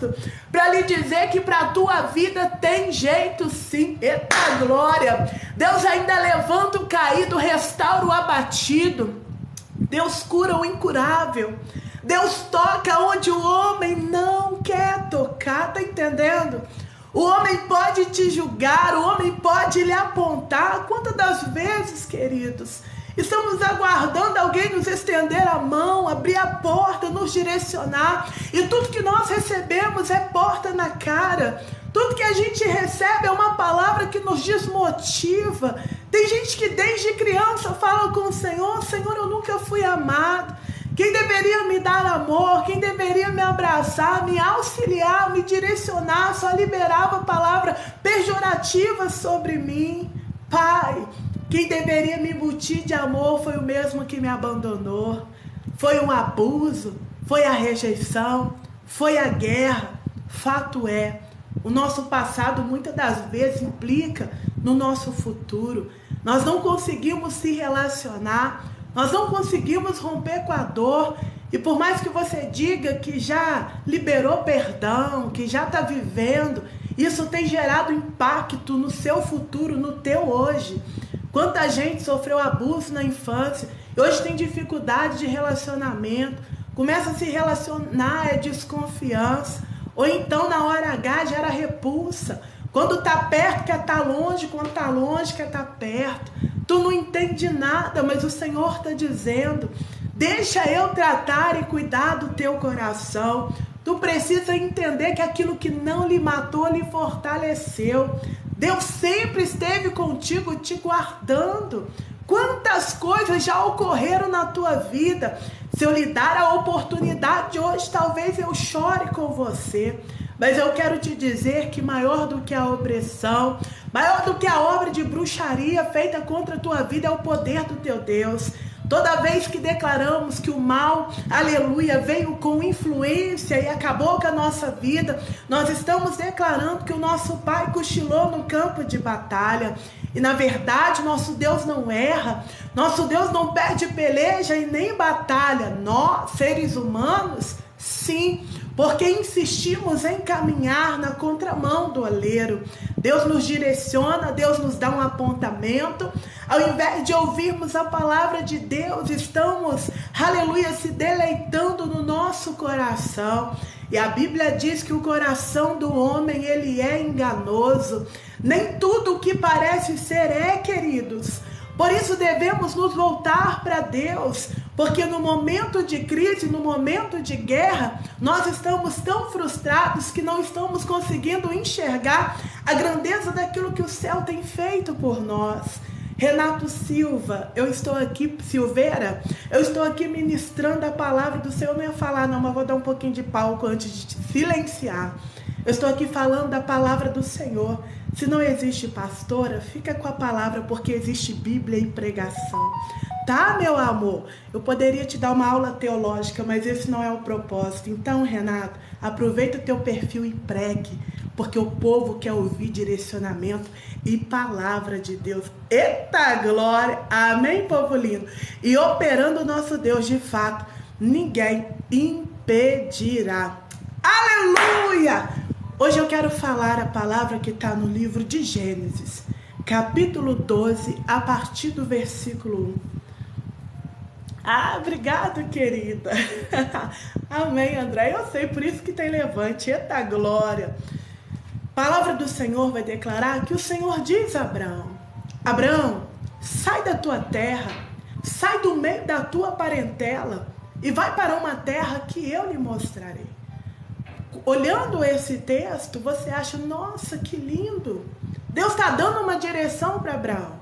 propósito para lhe dizer que para a tua vida tem jeito sim. Eita glória! Deus ainda levanta o caído, restaura o abatido. Deus cura o incurável. Deus toca onde o homem não quer tocar, tá entendendo? O homem pode te julgar, o homem pode lhe apontar. Quantas das vezes, queridos, estamos aguardando alguém nos estender a mão, abrir a porta, nos direcionar, e tudo que nós recebemos é porta na cara. Tudo que a gente recebe é uma palavra que nos desmotiva. Tem gente que desde criança fala com o Senhor: Senhor, eu nunca fui amado. Quem deveria me dar amor, quem deveria me abraçar, me auxiliar, me direcionar, só liberava palavra pejorativa sobre mim. Pai, quem deveria me embutir de amor foi o mesmo que me abandonou. Foi um abuso, foi a rejeição, foi a guerra. Fato é, o nosso passado muitas das vezes implica no nosso futuro. Nós não conseguimos se relacionar, nós não conseguimos romper com a dor. E por mais que você diga que já liberou perdão, que já está vivendo, isso tem gerado impacto no seu futuro, no teu hoje. Quanta gente sofreu abuso na infância e hoje tem dificuldade de relacionamento, começa a se relacionar, é desconfiança, ou então na hora H gera repulsa. Quando tá perto quer estar longe, quando tá longe quer estar perto. Tu não entende nada, mas o Senhor está dizendo: deixa eu tratar e cuidar do teu coração. Tu precisa entender que aquilo que não lhe matou, lhe fortaleceu. Deus sempre esteve contigo, te guardando. Quantas coisas já ocorreram na tua vida? Se eu lhe dar a oportunidade hoje, talvez eu chore com você. Mas eu quero te dizer que maior do que a opressão, maior do que a obra de bruxaria feita contra a tua vida é o poder do teu Deus. Toda vez que declaramos que o mal, aleluia, veio com influência e acabou com a nossa vida, nós estamos declarando que o nosso pai cochilou no campo de batalha. E na verdade, nosso Deus não erra, nosso Deus não perde peleja e nem batalha. Nós, seres humanos, sim, porque insistimos em caminhar na contramão do oleiro. Deus nos direciona, Deus nos dá um apontamento. Ao invés de ouvirmos a palavra de Deus, estamos, aleluia, se deleitando no nosso coração. E a Bíblia diz que o coração do homem, ele é enganoso. Nem tudo o que parece ser é, queridos. Por isso devemos nos voltar para Deus, porque no momento de crise, no momento de guerra, nós estamos tão frustrados que não estamos conseguindo enxergar a grandeza daquilo que o céu tem feito por nós. Renato Silva, eu estou aqui, Silveira, eu estou aqui ministrando a palavra do Senhor. Eu não ia falar não, mas vou dar um pouquinho de palco antes de te silenciar. Eu estou aqui falando da palavra do Senhor. Se não existe pastora, fica com a palavra, porque existe Bíblia e pregação. Tá, meu amor? Eu poderia te dar uma aula teológica, mas esse não é o propósito. Então, Renato, aproveita o teu perfil e pregue, porque o povo quer ouvir direcionamento e palavra de Deus. Eita glória! Amém, povo lindo? E operando o nosso Deus de fato, ninguém impedirá. Aleluia! Hoje eu quero falar a palavra que está no livro de Gênesis, capítulo 12, a partir do versículo 1. Ah, obrigado, querida. Amém, André. Eu sei, por isso que tem levante. Eita glória. A palavra do Senhor vai declarar que o Senhor diz a Abraão: Abraão, sai da tua terra, sai do meio da tua parentela e vai para uma terra que eu lhe mostrarei. Olhando esse texto, você acha: nossa, que lindo. Deus está dando uma direção para Abraão.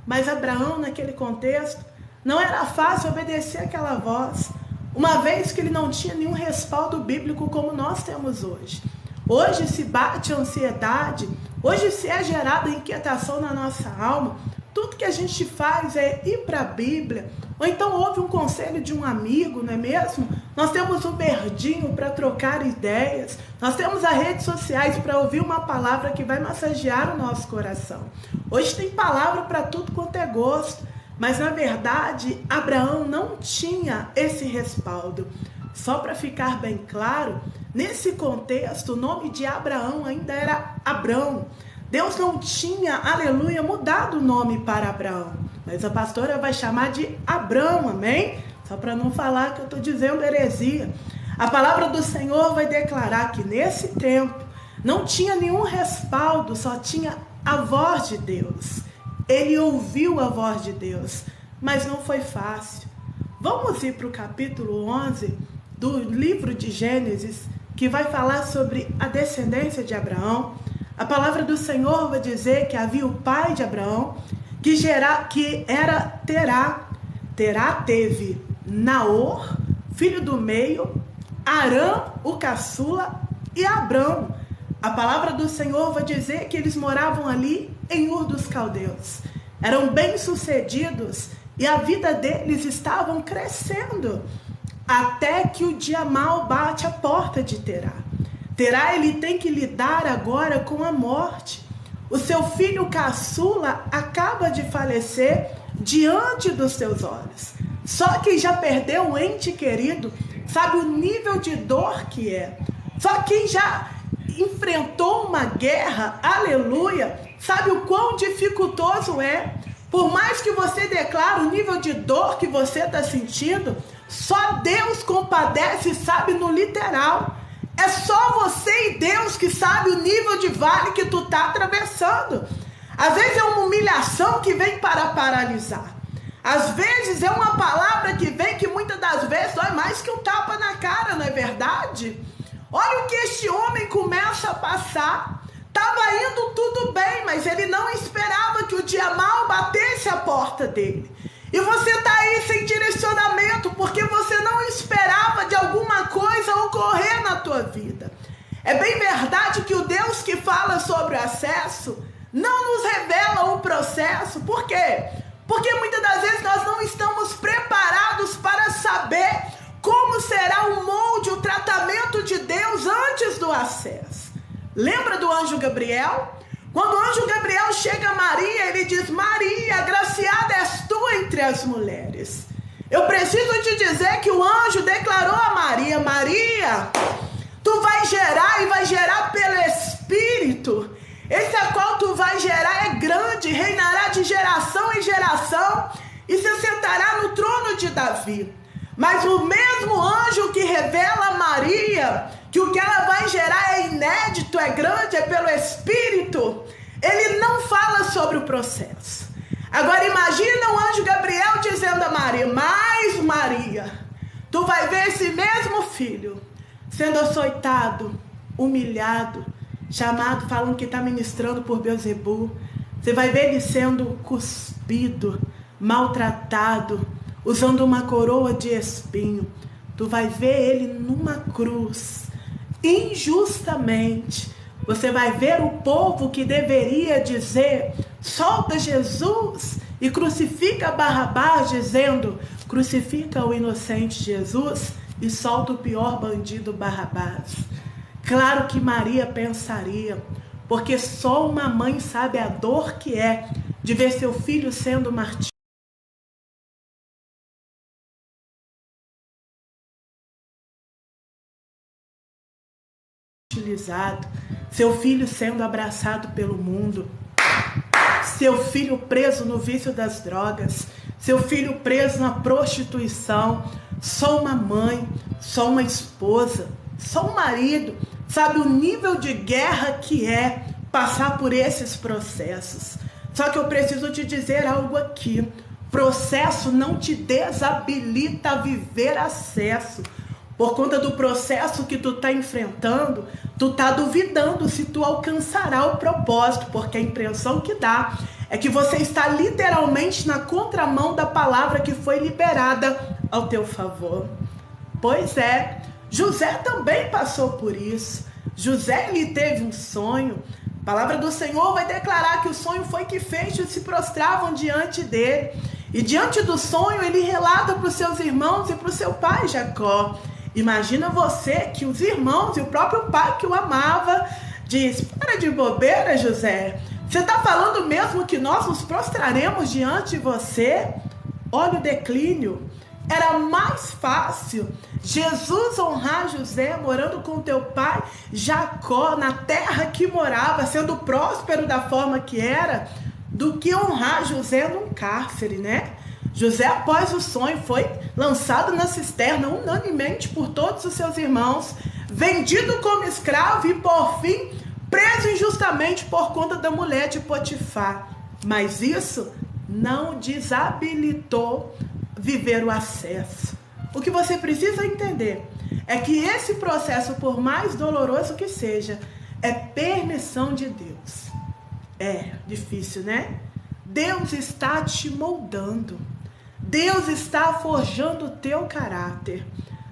Mas Abraão, naquele contexto, não era fácil obedecer aquela voz, uma vez que ele não tinha nenhum respaldo bíblico como nós temos hoje. Hoje se bate a ansiedade, hoje se é gerada inquietação na nossa alma. Tudo que a gente faz é ir para a Bíblia, ou então ouve um conselho de um amigo, não é mesmo? Nós temos o verdinho para trocar ideias, nós temos as redes sociais para ouvir uma palavra que vai massagear o nosso coração. Hoje tem palavra para tudo quanto é gosto, mas na verdade Abraão não tinha esse respaldo. Só para ficar bem claro, Nesse contexto, o nome de Abraão ainda era Abrão. Deus não tinha, aleluia, mudado o nome para Abraão. Mas a pastora vai chamar de Abrão, amém? Só para não falar que eu estou dizendo heresia. A palavra do Senhor vai declarar que nesse tempo não tinha nenhum respaldo, só tinha a voz de Deus. Ele ouviu a voz de Deus, mas não foi fácil. Vamos ir para o capítulo 11 do livro de Gênesis, que vai falar sobre a descendência de Abraão. A palavra do Senhor vai dizer que havia o pai de Abraão, que era Terá. Terá teve Naor, filho do meio, Arã, o caçula, e Abrão. A palavra do Senhor vai dizer que eles moravam ali em Ur dos Caldeus. Eram bem-sucedidos e a vida deles estava crescendo. Até que o dia mau bate a porta de Terá. Terá, ele tem que lidar agora com a morte. O seu filho caçula acaba de falecer diante dos seus olhos. Só quem já perdeu um ente querido sabe o nível de dor que é. Só quem já enfrentou uma guerra, aleluia, sabe o quão dificultoso é. Por mais que você declare o nível de dor que você está sentindo, só Deus compadece e sabe no literal. É só você e Deus que sabe o nível de vale que tu está atravessando. Às vezes é uma humilhação que vem para paralisar. Às vezes é uma palavra que vem que muitas das vezes dói mais que um tapa na cara, não é verdade? Olha o que este homem começa a passar. Estava indo tudo bem, mas ele não esperava que o dia mau batesse a porta dele. E você está aí sem direcionamento, porque você não esperava de alguma coisa ocorrer na tua vida. É bem verdade que o Deus que fala sobre o acesso não nos revela o processo. Por quê? Porque muitas das vezes nós não estamos preparados para saber como será o molde, o tratamento de Deus antes do acesso. Lembra do anjo Gabriel? Quando o anjo Gabriel chega a Maria, ele diz: Maria, agraciada és tu entre as mulheres. Eu preciso te dizer que o anjo declarou a Maria: Maria, tu vai gerar e vai gerar pelo Espírito. Esse a qual tu vai gerar é grande, reinará de geração em geração e se sentará no trono de Davi. Mas o mesmo anjo que revela a Maria que o que ela vai gerar é inédito, é grande, é pelo Espírito, ele não fala sobre o processo. Agora imagina o anjo Gabriel dizendo a Maria: mas Maria, tu vai ver esse mesmo filho sendo açoitado, humilhado, chamado, falando que está ministrando por Beelzebu. Você vai ver ele sendo cuspido, maltratado, usando uma coroa de espinho. Tu vai ver ele numa cruz, injustamente. Você vai ver o povo que deveria dizer: solta Jesus e crucifica Barrabás, dizendo: crucifica o inocente Jesus e solta o pior bandido Barrabás. Claro que Maria pensaria, porque só uma mãe sabe a dor que é de ver seu filho sendo martirizado, seu filho sendo abraçado pelo mundo, seu filho preso no vício das drogas, seu filho preso na prostituição. Só uma mãe, só uma esposa, só um marido sabe o nível de guerra que é passar por esses processos. Só que eu preciso te dizer algo aqui: processo não te desabilita a viver acesso. Por conta do processo que tu está enfrentando, tu está duvidando se tu alcançará o propósito, porque a impressão que dá é que você está literalmente na contramão da palavra que foi liberada ao teu favor. Pois é, José também passou por isso. José, ele teve um sonho. A palavra do Senhor vai declarar que o sonho foi que feixes se prostravam diante dele. E diante do sonho, ele relata para os seus irmãos e para o seu pai Jacó. Imagina você que os irmãos e o próprio pai que o amava diz: para de bobeira, José. Você está falando mesmo que nós nos prostraremos diante de você? Olha o declínio. Era mais fácil Jesus honrar José morando com teu pai Jacó, na terra que morava, sendo próspero da forma que era, do que honrar José num cárcere, né? José, após o sonho, foi lançado na cisterna unanimemente por todos os seus irmãos, vendido como escravo e, por fim, preso injustamente por conta da mulher de Potifar. Mas isso não desabilitou viver o acesso. O que você precisa entender é que esse processo, por mais doloroso que seja, é permissão de Deus. É difícil, né? Deus está te moldando. Deus está forjando o teu caráter.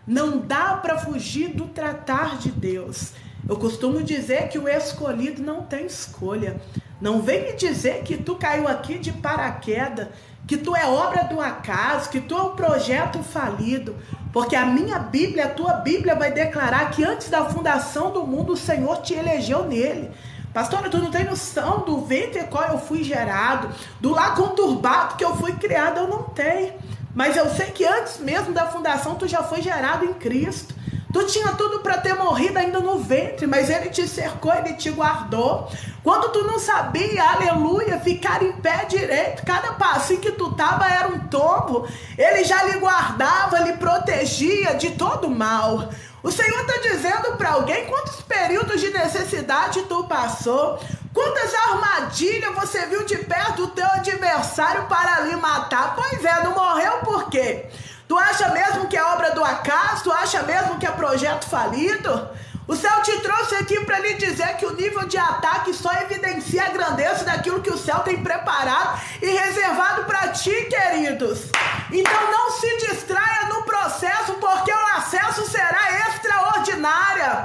Não dá para fugir do tratar de Deus. Eu costumo dizer que o escolhido não tem escolha. Não vem me dizer que tu caiu aqui de paraquedas, que tu é obra do acaso, que tu é um projeto falido. Porque a minha Bíblia, a tua Bíblia vai declarar que antes da fundação do mundo o Senhor te elegeu nele. Pastora, tu não tem noção do ventre qual eu fui gerado, do lar conturbado que eu fui criado, eu não tenho. Mas eu sei que antes mesmo da fundação tu já foi gerado em Cristo. Tu tinha tudo para ter morrido ainda no ventre, mas Ele te cercou, Ele te guardou. Quando tu não sabia, aleluia, ficar em pé direito, cada passinho que tu tava era um tombo, Ele já lhe guardava, lhe protegia de todo mal. O Senhor está dizendo para alguém quantos períodos de necessidade tu passou, quantas armadilhas você viu de perto do teu adversário para lhe matar. Pois é, não morreu por quê? Tu acha mesmo que é obra do acaso? Tu acha mesmo que é projeto falido? O céu te trouxe aqui para lhe dizer que o nível de ataque só evidencia a grandeza daquilo que o céu tem preparado e reservado para ti, queridos. Então não se distraia no processo, porque o acesso será extraordinário.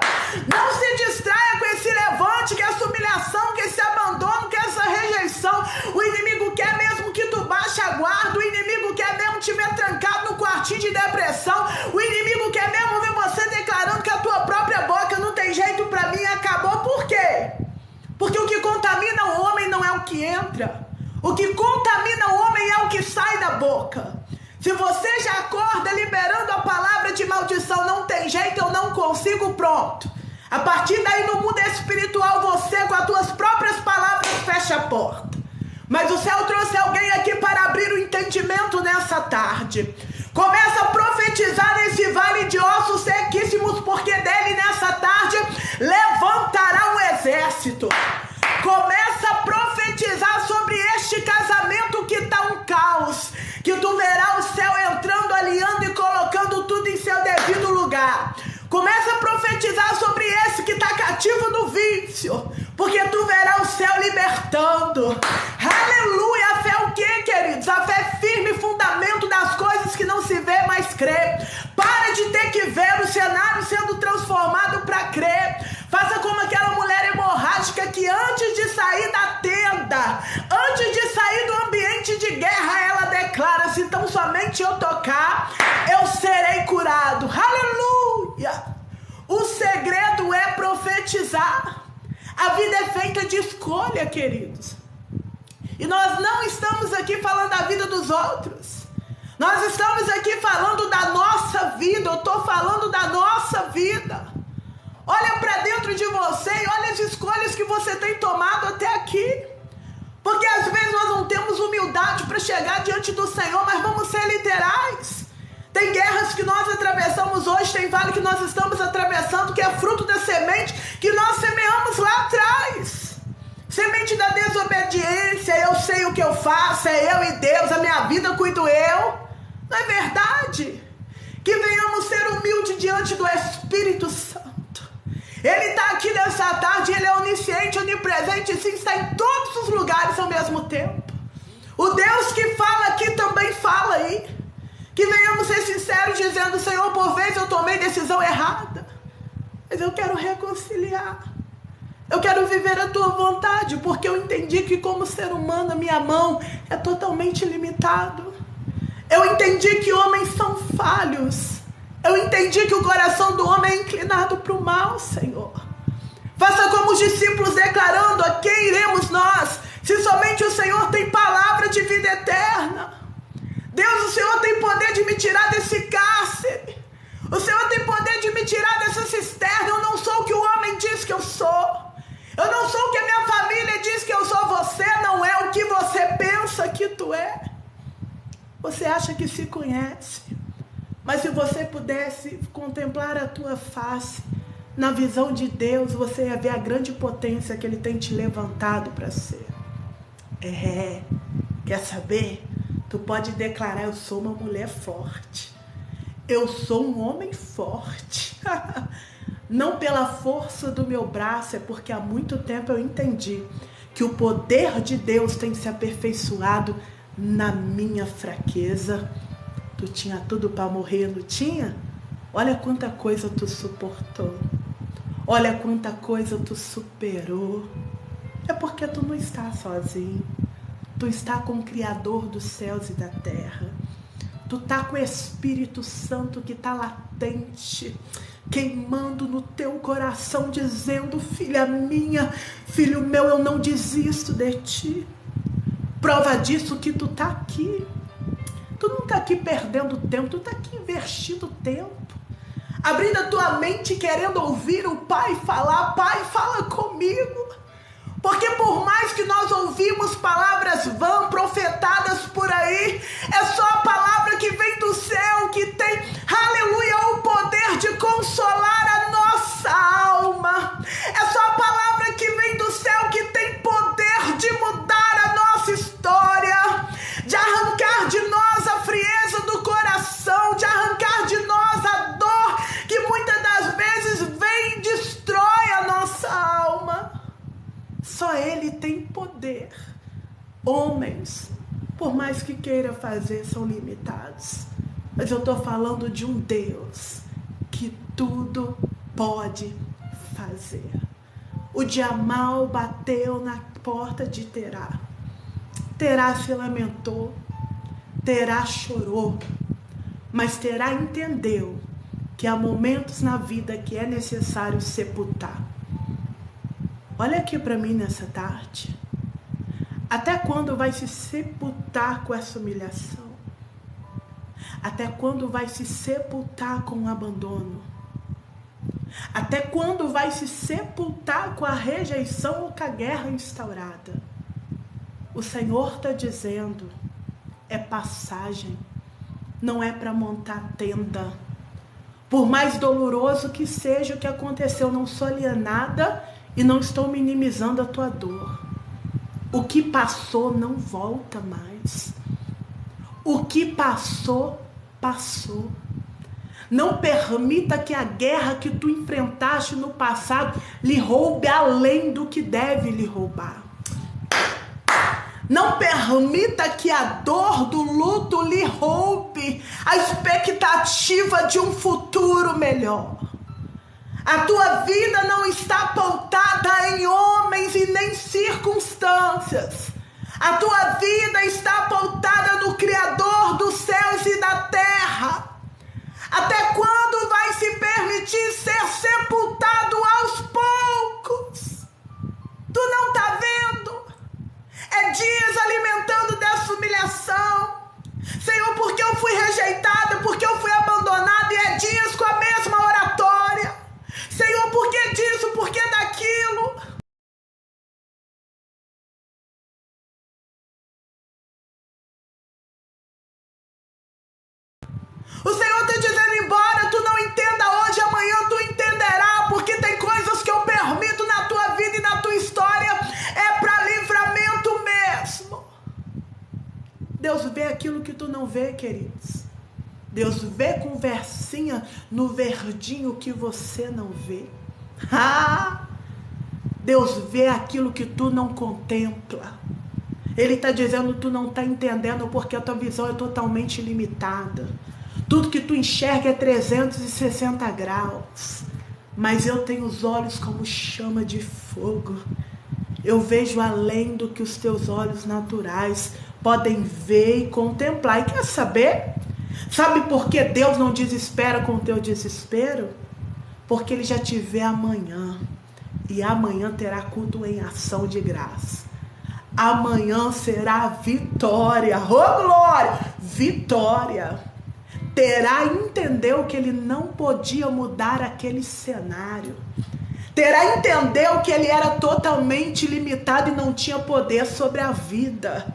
Não se distraia com esse levante, com essa humilhação, com esse abandono, com essa rejeição. O inimigo quer mesmo que tu baixe a guarda. O inimigo quer mesmo te ver trancado no quartinho de depressão. O inimigo quer mesmo ver você declarando que a tua própria boca não tem jeito pra mim e acabou. Por quê? Porque o que contamina o homem não é o que entra. O que contamina o homem é o que sai da boca. Se você já acorda liberando a palavra de maldição, não tem jeito, eu não consigo, pronto. A partir daí no mundo espiritual, você com as tuas próprias palavras fecha a porta. Mas o céu trouxe alguém aqui para abrir o entendimento nessa tarde. Começa a profetizar nesse vale de ossos sequíssimos, porque dele nessa tarde levantará um exército. Começa a profetizar sobre este casamento que está um caos, que tu verá o céu entrando, alinhando e colocando tudo em seu devido lugar. Começa a profetizar sobre esse que está cativo no vício, porque tu verá o céu libertando. Aleluia! A fé é o que, queridos? A fé é firme fundamento das coisas que não se vê, mas crê. Para de ter que ver o cenário sendo transformado para crer. Faça como aquela mulher hemorrágica que antes de sair da tenda, antes de sair do ambiente de guerra, ela declara: se tão somente eu tocar, eu serei curado. Aleluia! O segredo é profetizar. A vida é feita de escolha, queridos. E nós não estamos aqui falando da vida dos outros. Nós estamos aqui falando da nossa vida. Eu estou falando da nossa vida. Olha para dentro de você e olha as escolhas que você tem tomado até aqui. Porque às vezes nós não temos humildade para chegar diante do Senhor, mas vamos ser literais. Tem guerras que nós atravessamos hoje, tem vale que nós estamos atravessando, que é fruto da semente que nós semeamos lá atrás. Semente da desobediência, eu sei o que eu faço, é eu e Deus, a minha vida cuido eu. Não é verdade? Que venhamos ser humildes diante do Espírito Santo. Ele está aqui nessa tarde, Ele é onisciente, onipresente, sim, está em todos os lugares ao mesmo tempo. O Deus que fala aqui também fala aí. Que venhamos ser sinceros dizendo: Senhor, por vezes eu tomei decisão errada, mas eu quero reconciliar. Eu quero viver a tua vontade, porque eu entendi que como ser humano a minha mão é totalmente limitado. Eu entendi que homens são falhos. Eu entendi que o coração do homem é inclinado para o mal, Senhor. Faça como os discípulos declarando: a quem iremos nós, se somente o Senhor tem palavra de vida eterna? Deus, o Senhor tem poder de me tirar desse cárcere. O Senhor tem poder de me tirar dessa cisterna. Eu não sou o que o homem diz que eu sou. Eu não sou o que a minha família diz que eu sou. Você não é o que você pensa que tu é. Você acha que se conhece. Mas se você pudesse contemplar a tua face, na visão de Deus, você ia ver a grande potência que Ele tem te levantado para ser. Quer saber? Tu pode declarar: eu sou uma mulher forte. Eu sou um homem forte. Não pela força do meu braço, é porque há muito tempo eu entendi que o poder de Deus tem se aperfeiçoado na minha fraqueza. Tu tinha tudo para morrer, não tinha? Olha quanta coisa tu suportou. Olha quanta coisa tu superou. É porque tu não está sozinho. Tu está com o Criador dos céus e da terra. Tu está com o Espírito Santo que está latente, queimando no teu coração, dizendo: filha minha, filho meu, eu não desisto de ti. Prova disso que tu está aqui. Tu não está aqui perdendo tempo, tu está aqui investindo tempo. Abrindo a tua mente, querendo ouvir o Pai falar: Pai, fala comigo. Porque por mais que nós ouvimos palavras vãs, profetadas por aí, é só a palavra que vem do céu, que tem, aleluia, o poder de consolar a nossa alma. É só a palavra que vem do céu, que tem poder de mudar a nossa história, de arrancar de nós a frieza do coração, de arrancar de nós a dor que muitas das vezes vem e destrói a nossa alma. Só Ele tem poder. Homens, por mais que queira fazer, são limitados. Mas eu estou falando de um Deus que tudo pode fazer. O dia mal bateu na porta de Terá. Terá se lamentou, Terá chorou, mas Terá entendeu que há momentos na vida que é necessário sepultar. Olha aqui para mim nessa tarde. Até quando vai se sepultar com essa humilhação? Até quando vai se sepultar com o abandono? Até quando vai se sepultar com a rejeição ou com a guerra instaurada? O Senhor está dizendo: é passagem, não é para montar tenda. Por mais doloroso que seja o que aconteceu, não sou alienada e não estou minimizando a tua dor. O que passou não volta mais. O que passou, passou. Não permita que a guerra que tu enfrentaste no passado lhe roube além do que deve lhe roubar. Não permita que a dor do luto lhe roube a expectativa de um futuro melhor. A tua vida não está pautada em homens e nem circunstâncias. A tua vida está pautada no Criador dos céus e da terra. Até quando vai se permitir ser sepultado aos poucos? Tu não está vendo? É dias alimentando dessa humilhação. Senhor, porque eu fui rejeitada, porque eu fui abandonada, e é dias com a mesma oratória. Senhor, por que disso, por que daquilo? O Senhor está dizendo: embora tu não entenda hoje, amanhã tu entenderá, porque tem coisas que eu permito na tua vida e na tua história, é para livramento mesmo. Deus vê aquilo que tu não vê, queridos. Deus vê conversinha no verdinho que você não vê. Deus vê aquilo que tu não contempla. Ele está dizendo: tu não está entendendo porque a tua visão é totalmente limitada. Tudo que tu enxerga é 360 graus. Mas eu tenho os olhos como chama de fogo. Eu vejo além do que os teus olhos naturais podem ver e contemplar. E quer saber? Sabe por que Deus não desespera com o teu desespero? Porque Ele já te vê amanhã. E amanhã terá culto em ação de graça. Amanhã será vitória. Oh, glória! vitória. Terá entendeu que ele não podia mudar aquele cenário. Terá entendeu que ele era totalmente limitado e não tinha poder sobre a vida.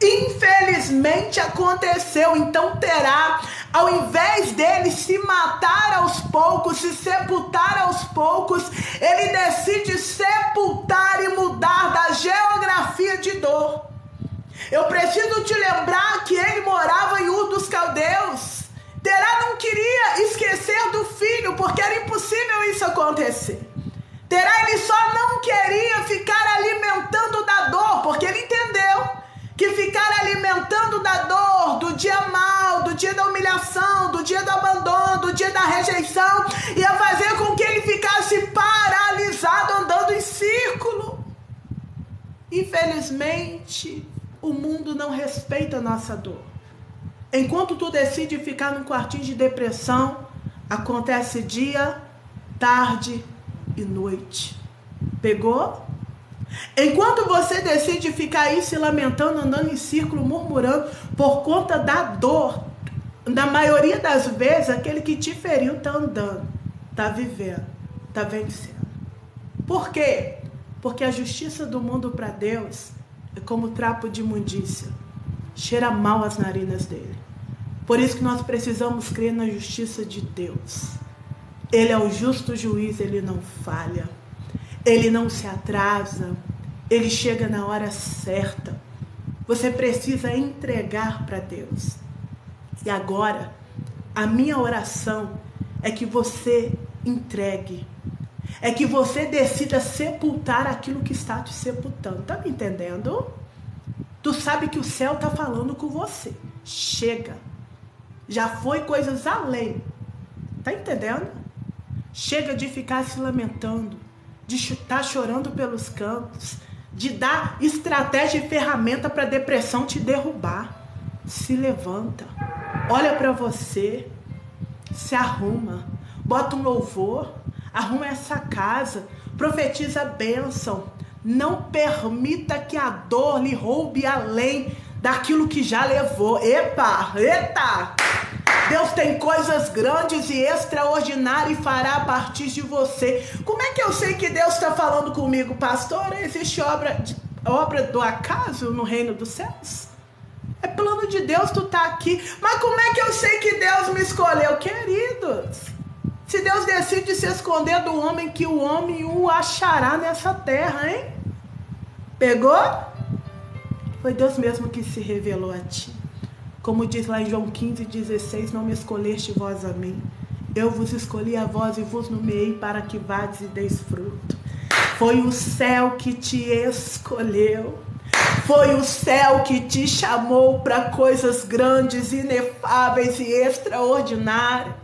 Infelizmente aconteceu. Então Terá, ao invés dele se matar aos poucos, se sepultar aos poucos, ele decide sepultar e mudar da geografia de dor. Eu preciso te lembrar que ele morava em Ur dos Caldeus. Terá não queria esquecer do filho, porque era impossível isso acontecer. Terá, ele só não queria ficar alimentando da dor, porque ele entendeu que ficar alimentando da dor, do dia mal, do dia da humilhação, do dia do abandono, do dia da rejeição, ia fazer com que ele ficasse paralisado, andando em círculo. Infelizmente, o mundo não respeita a nossa dor. Enquanto tu decide ficar num quartinho de depressão, acontece dia, tarde e noite. Pegou? Enquanto você decide ficar aí se lamentando, andando em círculo, murmurando, por conta da dor, na maioria das vezes, aquele que te feriu está andando, está vivendo, está vencendo. Por quê? Porque a justiça do mundo para Deus é como trapo de imundícia. Cheira mal as narinas dele. Por isso que nós precisamos crer na justiça de Deus. Ele é o justo juiz, ele não falha. Ele não se atrasa. Ele chega na hora certa. Você precisa entregar para Deus. E agora, a minha oração é que você entregue. É que você decida sepultar aquilo que está te sepultando. Tá me entendendo? Tu sabe que o céu está falando com você. Chega. Já foi coisas além. Tá entendendo? Chega de ficar se lamentando, de estar chorando pelos cantos, de dar estratégia e ferramenta para a depressão te derrubar. Se levanta. Olha para você. Se arruma. Bota um louvor. Arruma essa casa. Profetiza a bênção. Não permita que a dor lhe roube além daquilo que já levou. Epa, eita! Deus tem coisas grandes e extraordinárias e fará a partir de você. Como é que eu sei que Deus está falando comigo, pastor? Existe obra do acaso no reino dos céus? É plano de Deus tu tá aqui. Mas como é que eu sei que Deus me escolheu? Queridos, se Deus decide se esconder do homem, que o homem o achará nessa terra, hein? Pegou? Foi Deus mesmo que se revelou a ti. Como diz lá em João 15:16, não me escolheste vós a mim. Eu vos escolhi a vós e vos nomeei para que vades e deis fruto. Foi o céu que te escolheu. Foi o céu que te chamou para coisas grandes, inefáveis e extraordinárias.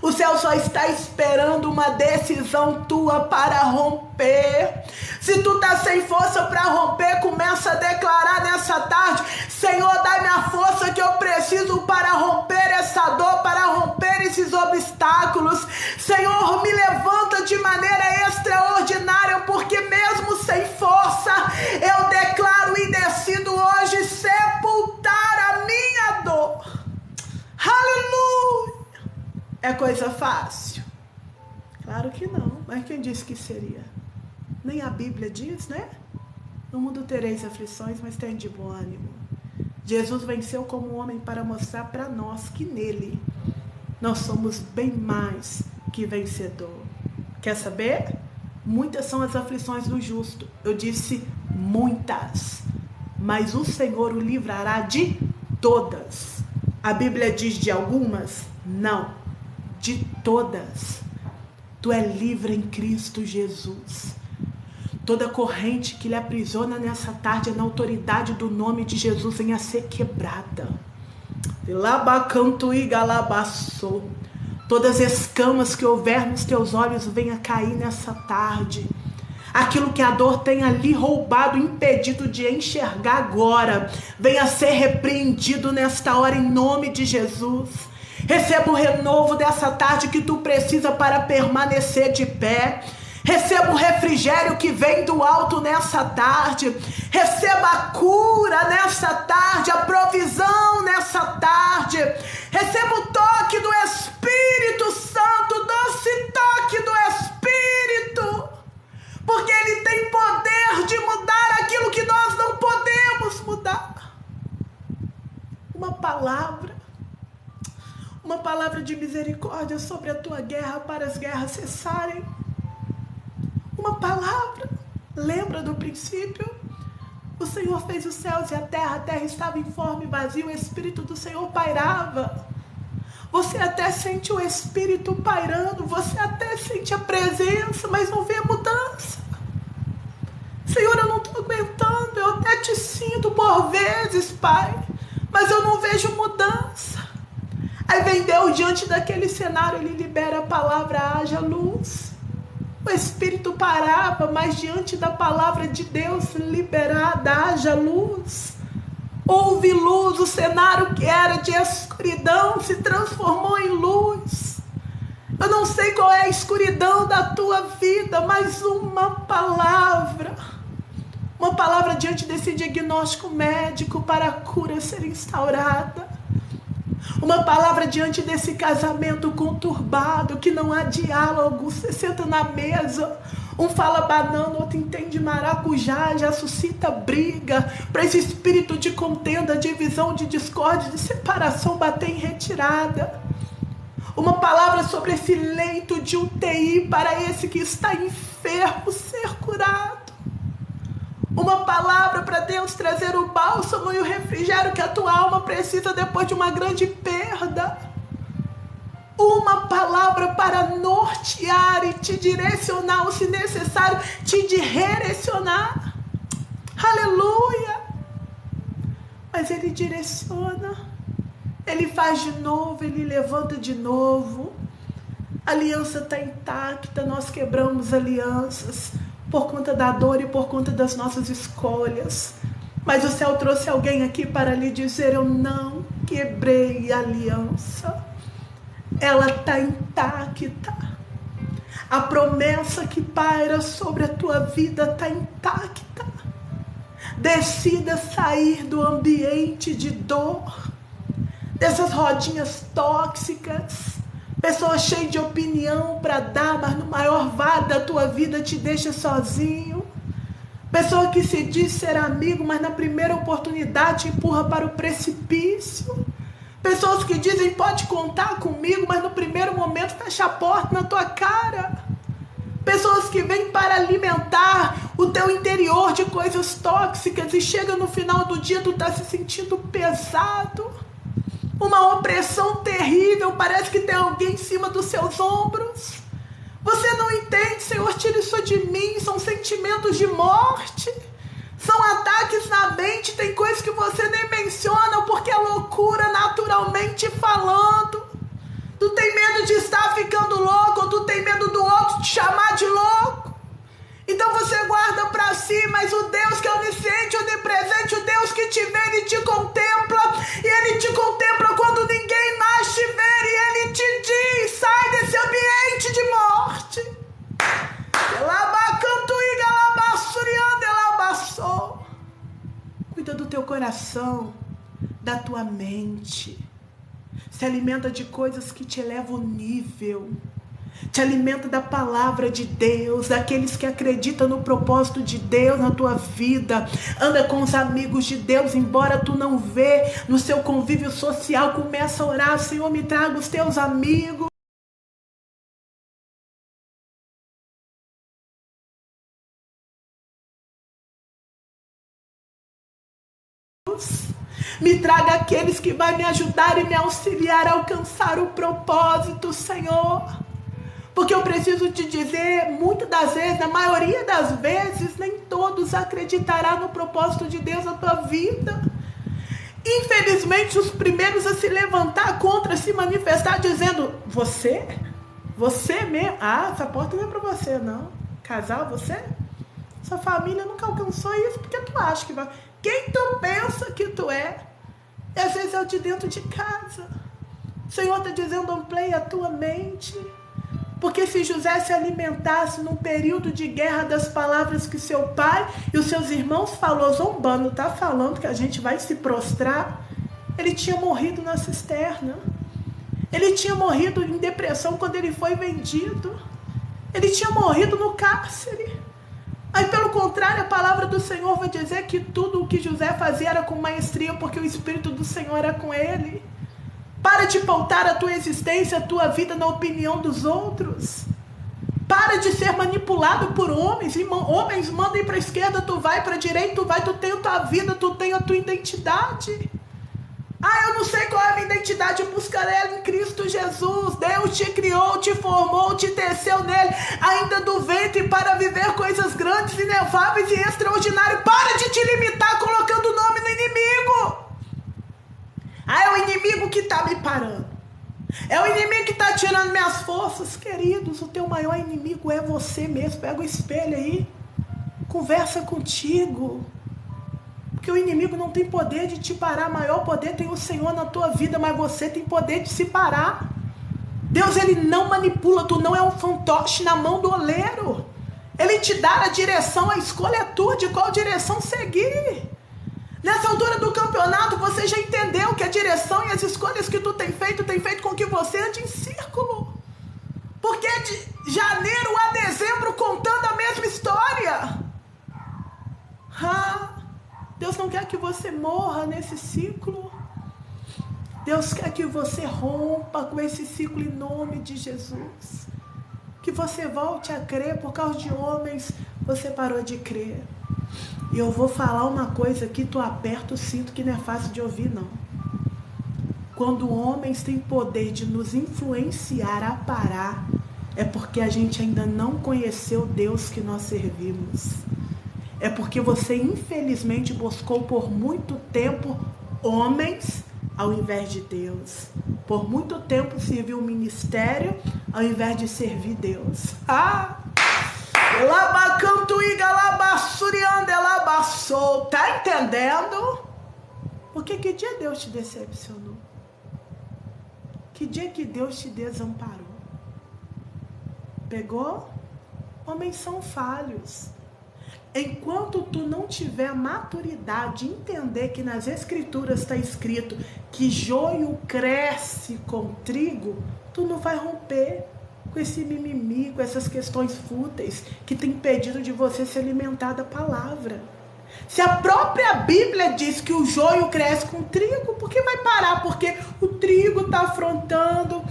O céu só está esperando uma decisão tua para romper. Se tu tá sem força para romper, começa a declarar nessa tarde: Senhor, dá-me a força que eu preciso para romper essa dor, para romper esses obstáculos. Senhor, me levanta de maneira extraordinária, porque mesmo sem força, eu declaro e decido hoje sepultar a minha dor. Aleluia! É coisa fácil? Claro que não, mas quem disse que seria? Nem a Bíblia diz, né? No mundo tereis aflições, mas tem de bom ânimo. Jesus venceu como homem para mostrar para nós que nele nós somos bem mais que vencedor. Quer saber? Muitas são as aflições do justo. Eu disse muitas, mas o Senhor o livrará de todas. A Bíblia diz de algumas? Não. De todas. Tu é livre em Cristo Jesus. Toda corrente que lhe aprisiona nessa tarde, na autoridade do nome de Jesus, venha a ser quebrada. Labacanto e galabaçou. Todas as escamas que houver nos teus olhos venha a cair nessa tarde. Aquilo que a dor tenha lhe roubado, impedido de enxergar agora, venha a ser repreendido nesta hora em nome de Jesus. Receba o renovo dessa tarde que tu precisa para permanecer de pé. Receba o refrigério que vem do alto nessa tarde. Receba a cura nessa tarde, a provisão nessa tarde. Receba o toque do Espírito Santo, doce toque do Espírito. Porque Ele tem poder de mudar aquilo que nós não podemos mudar. Uma palavra de misericórdia sobre a tua guerra para as guerras cessarem. Uma palavra. Lembra do princípio? O Senhor fez os céus e a terra estava informe e vazia, o Espírito do Senhor pairava. Você até sente o Espírito pairando, você até sente a presença, mas não vê a mudança. Senhor, eu não estou aguentando, eu até te sinto por vezes, Pai, mas eu não vejo mudança. Aí vem Deus diante daquele cenário, Ele libera a palavra, haja luz. O Espírito parava, mas diante da palavra de Deus liberada, haja luz. Houve luz, o cenário que era de escuridão se transformou em luz. Eu não sei qual é a escuridão da tua vida, mas uma palavra diante desse diagnóstico médico para a cura ser instaurada. Uma palavra diante desse casamento conturbado, que não há diálogo, você senta na mesa, um fala banana, outro entende maracujá, já suscita briga, para esse espírito de contenda, divisão, de discórdia, de separação bater em retirada. Uma palavra sobre esse leito de UTI para esse que está enfermo ser curado. Uma palavra para Deus trazer o bálsamo e o refrigério que a tua alma precisa depois de uma grande perda. Uma palavra para nortear e te direcionar, ou se necessário, te redirecionar. Aleluia! Mas Ele direciona, Ele faz de novo, Ele levanta de novo. A aliança está intacta, nós quebramos alianças por conta da dor e por conta das nossas escolhas. Mas o céu trouxe alguém aqui para lhe dizer: eu não quebrei a aliança. Ela está intacta. A promessa que paira sobre a tua vida está intacta. Decida sair do ambiente de dor, dessas rodinhas tóxicas. Pessoa cheia de opinião para dar, mas no maior vale da tua vida te deixa sozinho. Pessoa que se diz ser amigo, mas na primeira oportunidade te empurra para o precipício. Pessoas que dizem pode contar comigo, mas no primeiro momento fecha a porta na tua cara. Pessoas que vêm para alimentar o teu interior de coisas tóxicas e chega no final do dia tu está se sentindo pesado. Uma opressão terrível, parece que tem alguém em cima dos seus ombros. Você não entende, Senhor, tira isso de mim, são sentimentos de morte. São ataques na mente, tem coisas que você nem menciona, porque é loucura naturalmente falando. Tu tem medo de estar ficando louco, ou tu tem medo do outro te chamar de louco. Então você guarda para si, mas o Deus que é onisciente, onipresente, o Deus que te vê, Ele te contempla, e Ele te contempla quando ninguém mais te vê, e Ele te diz: sai desse ambiente de morte. Cuida do teu coração, da tua mente. Se alimenta de coisas que te elevam o nível. Te alimenta da palavra de Deus, daqueles que acreditam no propósito de Deus na tua vida. Anda com os amigos de Deus, embora tu não vê no seu convívio social. Começa a orar: Senhor, me traga os teus amigos. Me traga aqueles que vão me ajudar e me auxiliar a alcançar o propósito, Senhor. Porque eu preciso te dizer, muitas das vezes, na maioria das vezes, nem todos acreditarão no propósito de Deus na tua vida. Infelizmente, os primeiros a se levantar contra, se manifestar, dizendo: você mesmo? Ah, essa porta não é para você, não. Casal, você? Sua família nunca alcançou isso, porque tu acha que vai... Quem tu pensa que tu é? E às vezes é o de dentro de casa. O Senhor está dizendo: amplieia a tua mente. Porque se José se alimentasse num período de guerra das palavras que seu pai e os seus irmãos falou, zombando, tá falando que a gente vai se prostrar, ele tinha morrido na cisterna. Ele tinha morrido em depressão quando ele foi vendido. Ele tinha morrido no cárcere. Aí, pelo contrário, a palavra do Senhor vai dizer que tudo o que José fazia era com maestria, porque o Espírito do Senhor era com ele. Para de pautar a tua existência, a tua vida na opinião dos outros. Para de ser manipulado por homens. E homens mandam ir para a esquerda, tu vai para a direita, tu vai, tu tem a tua vida, tu tem a tua identidade. Eu não sei qual é a minha identidade, buscar ela em Cristo Jesus. Deus te criou, te formou, te teceu nele, ainda do ventre, para viver coisas grandes, inefáveis e extraordinárias. Para de te limitar colocando o nome no inimigo. É o inimigo que está me parando. É o inimigo que está tirando minhas forças. Queridos, o teu maior inimigo é você mesmo. Pega o espelho aí, conversa contigo. Porque o inimigo não tem poder de te parar. Maior poder tem o Senhor na tua vida, mas você tem poder de se parar. Deus, ele não manipula. Tu não é um fantoche na mão do oleiro. Ele te dá a direção, a escolha é tua, de qual direção seguir. Nessa altura do campeonato, você já entendeu que a direção e as escolhas que tu tem feito com que você ande em círculo. Porque de janeiro a dezembro contando a mesma história. Deus não quer que você morra nesse ciclo. Deus quer que você rompa com esse ciclo em nome de Jesus. Que você volte a crer. Por causa de homens, você parou de crer. E eu vou falar uma coisa aqui, tu aperta o cinto, que não é fácil de ouvir, não. Quando homens têm poder de nos influenciar a parar, é porque a gente ainda não conheceu o Deus que nós servimos. É porque você, infelizmente, buscou por muito tempo homens ao invés de Deus. Por muito tempo serviu o ministério ao invés de servir Deus. Tá entendendo? Porque que dia Deus te decepcionou? Que dia que Deus te desamparou? Pegou? Homens são falhos. Enquanto tu não tiver a maturidade de entender que nas escrituras está escrito que joio cresce com trigo, tu não vai romper com esse mimimi, com essas questões fúteis que tem impedido de você se alimentar da palavra. Se a própria Bíblia diz que o joio cresce com trigo, por que vai parar? Porque o trigo está afrontando,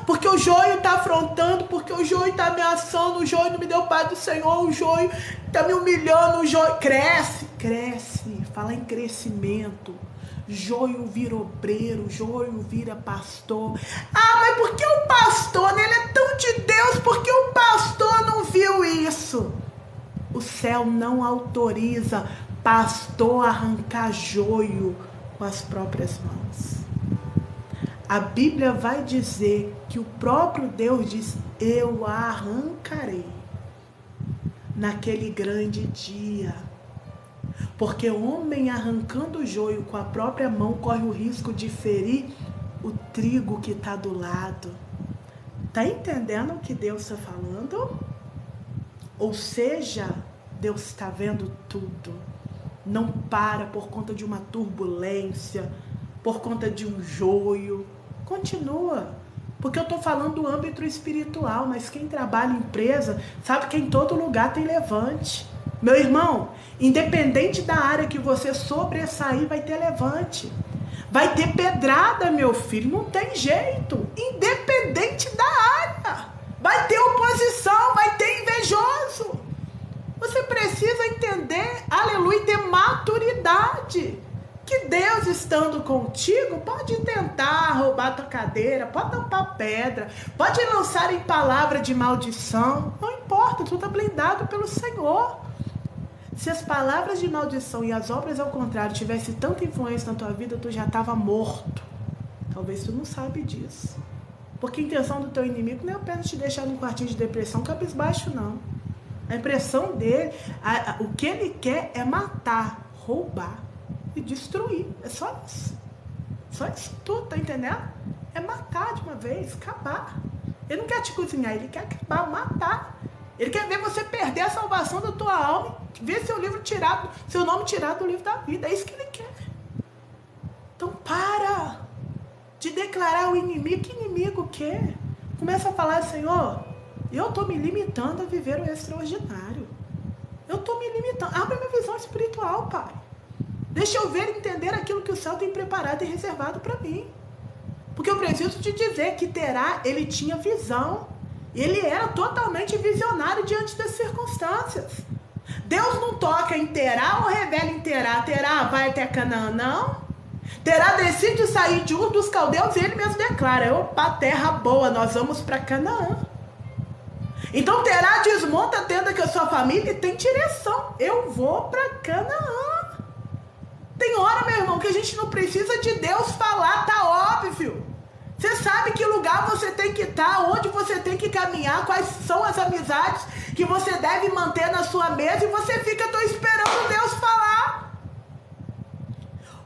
porque o joio está afrontando, porque o joio está ameaçando, o joio não me deu paz do Senhor, o joio está me humilhando, o joio cresce, fala em crescimento. Joio vira obreiro, joio vira pastor. Mas por que o pastor, né? Ele é tão de Deus, por que o pastor não viu isso? O céu não autoriza pastor a arrancar joio com as próprias mãos. A Bíblia vai dizer que o próprio Deus diz: eu a arrancarei naquele grande dia. Porque o homem arrancando o joio com a própria mão corre o risco de ferir o trigo que está do lado. Tá entendendo o que Deus está falando? Ou seja, Deus está vendo tudo. Não para por conta de uma turbulência, por conta de um joio. Continua. Porque eu estou falando do âmbito espiritual, mas quem trabalha em empresa sabe que em todo lugar tem levante. Meu irmão, independente da área que você sobressair, vai ter levante. Vai ter pedrada, meu filho, não tem jeito. Independente da área. Vai ter oposição, vai ter invejoso. Você precisa entender, aleluia, ter maturidade. Que Deus estando contigo pode tentar roubar tua cadeira, pode tampar pedra, pode lançar em palavra de maldição. Não importa, tu está blindado pelo Senhor. Se as palavras de maldição e as obras ao contrário tivessem tanta influência na tua vida, tu já estava morto. Talvez tu não sabe disso. Porque a intenção do teu inimigo não é apenas te deixar num quartinho de depressão cabisbaixo, não. A impressão dele, o que ele quer é matar, roubar e destruir. É só isso. Só isso tudo, tá entendendo? É matar de uma vez, acabar. Ele não quer te cozinhar, ele quer acabar, matar. Ele quer ver você perder a salvação da tua alma, ver seu nome tirado do livro da vida. É isso que ele quer. Então para de declarar o inimigo. Que inimigo quer? Começa a falar, Senhor, eu estou me limitando a viver o extraordinário. Eu estou me limitando. Abre minha visão espiritual, Pai. Deixa eu ver e entender aquilo que o céu tem preparado e reservado para mim. Porque eu preciso te dizer que Terá, ele tinha visão. Ele era totalmente visionário diante das circunstâncias. Deus não toca em Terá ou revela em Terá. Terá vai até Canaã, não. Terá decide sair de Ur dos Caldeus e ele mesmo declara, opa, terra boa, nós vamos para Canaã. Então Terá desmonta a tenda com a sua família e tem direção. Eu vou para Canaã. Tem hora, meu irmão, que a gente não precisa de Deus falar, tá óbvio. Você sabe que lugar você tem que estar, onde você tem que caminhar, quais são as amizades que você deve manter na sua mesa e você fica, tô esperando Deus falar.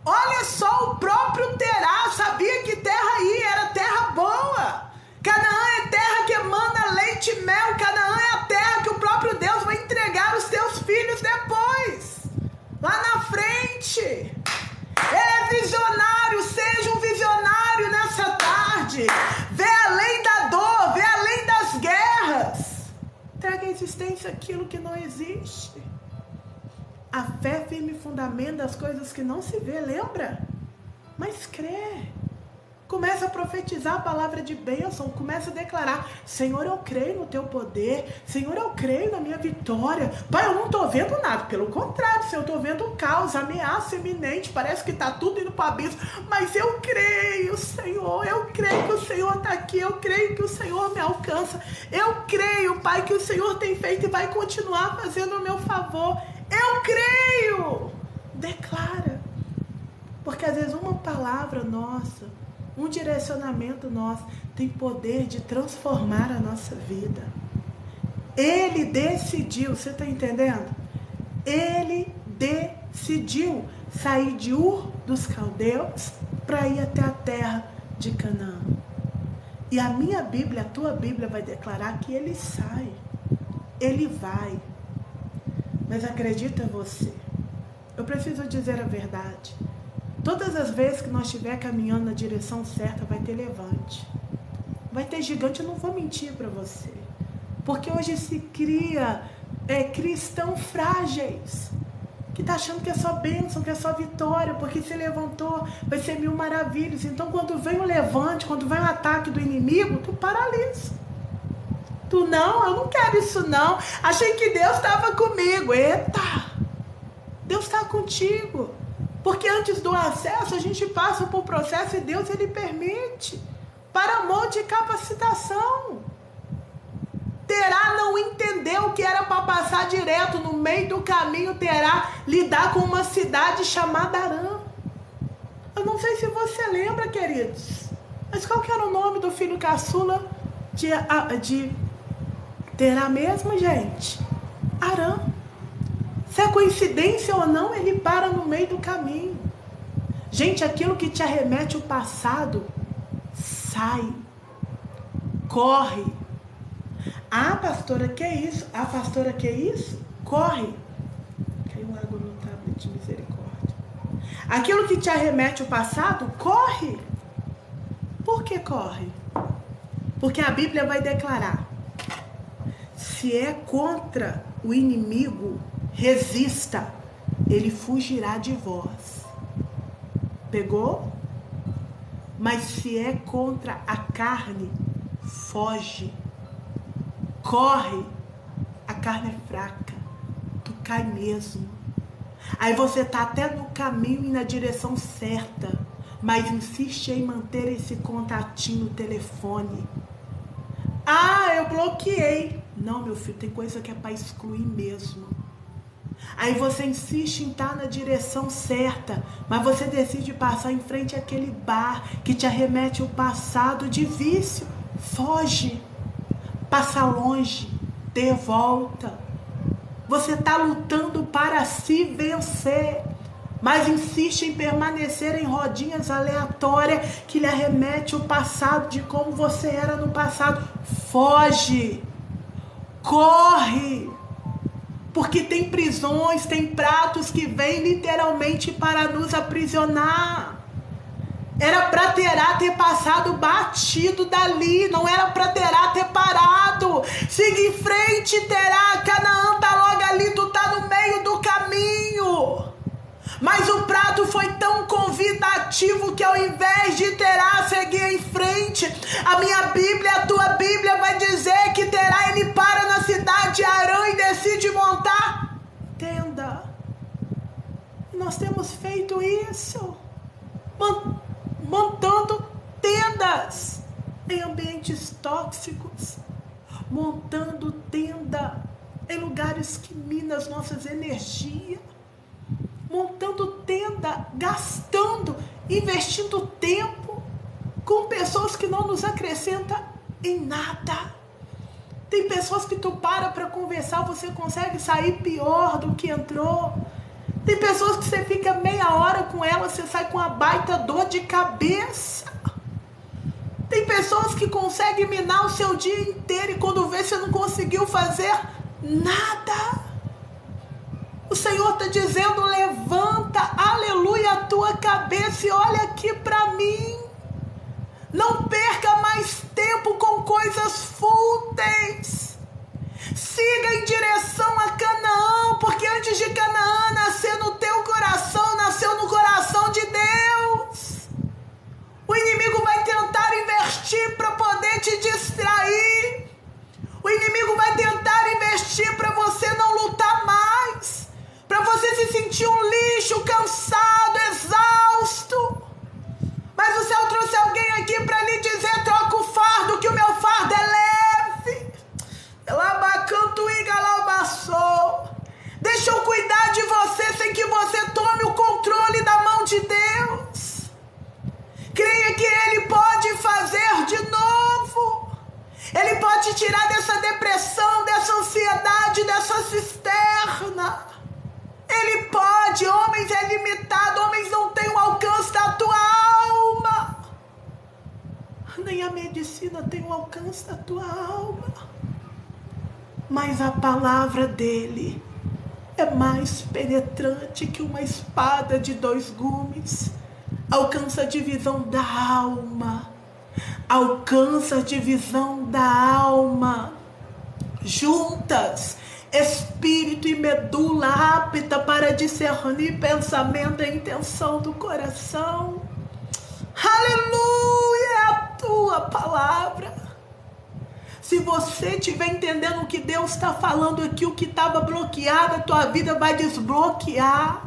Olha só, o próprio Terá sabia que terra aí era terra boa. Canaã é terra que emana leite e mel. Canaã é a terra que o próprio Deus vai entregar os teus filhos depois. Lá na frente. Ele é visionário, seja um visionário nessa tarde. Vê além da dor, vê além das guerras. Traga à existência aquilo que não existe. A fé firme fundamento das coisas que não se vê, lembra? Mas crê. Começa a profetizar a palavra de bênção, começa a declarar, Senhor, eu creio no teu poder, Senhor, eu creio na minha vitória. Pai, eu não estou vendo nada, pelo contrário, Senhor, eu estou vendo um caos, ameaça iminente, parece que está tudo indo para o abismo, mas eu creio, Senhor, eu creio que o Senhor está aqui, eu creio que o Senhor me alcança, eu creio, Pai, que o Senhor tem feito e vai continuar fazendo o meu favor, eu creio, declara, porque às vezes uma palavra nossa, um direcionamento nosso tem poder de transformar a nossa vida. Ele decidiu, você está entendendo? Ele decidiu sair de Ur dos Caldeus para ir até a terra de Canaã. E a minha Bíblia, a tua Bíblia vai declarar que ele sai. Ele vai. Mas acredita você, eu preciso dizer a verdade. Todas as vezes que nós estiver caminhando na direção certa, vai ter levante. Vai ter gigante, eu não vou mentir para você. Porque hoje se cria cristãos frágeis, que está achando que é só bênção, que é só vitória, porque se levantou, vai ser 1000 maravilhas. Então quando vem o levante, quando vem o ataque do inimigo, tu paralisa. Tu não, eu não quero isso não. Achei que Deus estava comigo. Eita! Deus está contigo. Porque antes do acesso, a gente passa por processo e Deus, ele permite. Para molde e capacitação. Terá não entendeu que era para passar direto no meio do caminho. Terá lidar com uma cidade chamada Arã. Eu não sei se você lembra, queridos. Mas qual que era o nome do filho caçula de Terá mesmo, gente? Arã. Se é coincidência ou não, ele para no meio do caminho. Gente, aquilo que te arremete ao passado, sai. Corre. Ah, pastora, que é isso? Ah, pastora, que é isso? Corre. Caiu água no tablet, misericórdia. Aquilo que te arremete ao passado, corre. Por que corre? Porque a Bíblia vai declarar, se é contra o inimigo, resista, ele fugirá de vós. Pegou? Mas se é contra a carne, foge. Corre. A carne é fraca. Tu cai mesmo. Aí você tá até no caminho e na direção certa, mas insiste em manter esse contatinho no telefone. Ah, eu bloqueei. Não, meu filho, tem coisa que é para excluir mesmo. Aí você insiste em estar na direção certa, mas você decide passar em frente àquele bar que te arremete ao passado de vício. Foge, passa longe, dê volta. Você está lutando para se vencer. mas insiste em permanecer em rodinhas aleatórias que lhe arremete o passado de como você era no passado. Foge, corre, porque tem prisões, tem pratos que vêm literalmente para nos aprisionar. Era para Terá ter passado batido dali, não era para Terá ter parado. Siga em frente, Terá, Canaã tá logo ali, tu tá no meio do caminho. Mas o prato foi tão convidativo que ao invés de Terá seguir em frente, a minha Bíblia, a tua Bíblia vai dizer que Terá, ele para na cidade de Harã e decide montar tenda. E nós temos feito isso, montando tendas em ambientes tóxicos, montando tenda em lugares que minam as nossas energias, montando tenda, gastando, investindo tempo com pessoas que não nos acrescentam em nada. Tem pessoas que tu para conversar, você consegue sair pior do que entrou. Tem pessoas que você fica meia hora com elas, você sai com uma baita dor de cabeça. Tem pessoas que conseguem minar o seu dia inteiro e quando vê você não conseguiu fazer nada. O Senhor está dizendo, levanta, aleluia, a tua cabeça e olha aqui para mim. Não perca mais tempo com coisas fúteis. Siga em direção a Canaã, porque antes de Canaã nascer no teu coração, nasceu no coração de Deus. O inimigo vai tentar investir para poder te distrair. O inimigo vai tentar investir para você não lutar mais, para você se sentir um lixo, cansado, exausto. Mas o céu trouxe alguém aqui para lhe dizer, troca o fardo, que o meu fardo é leve. Deixa eu cuidar de você sem que você tome o controle da mão de Deus. Creia que Ele pode fazer de novo. Ele pode tirar dessa depressão, dessa ansiedade, dessa cisterna. Ele pode. Homens é limitado, homens não têm o alcance da tua alma. Nem a medicina tem o alcance da tua alma. Mas a palavra dele é mais penetrante que uma espada de 2 gumes. Alcança a divisão da alma. Alcança a divisão da alma. Juntas, espírito e medula apta para discernir pensamento e intenção do coração. Aleluia, é a tua palavra. Se você estiver entendendo o que Deus está falando aqui, o que estava bloqueado, a tua vida vai desbloquear.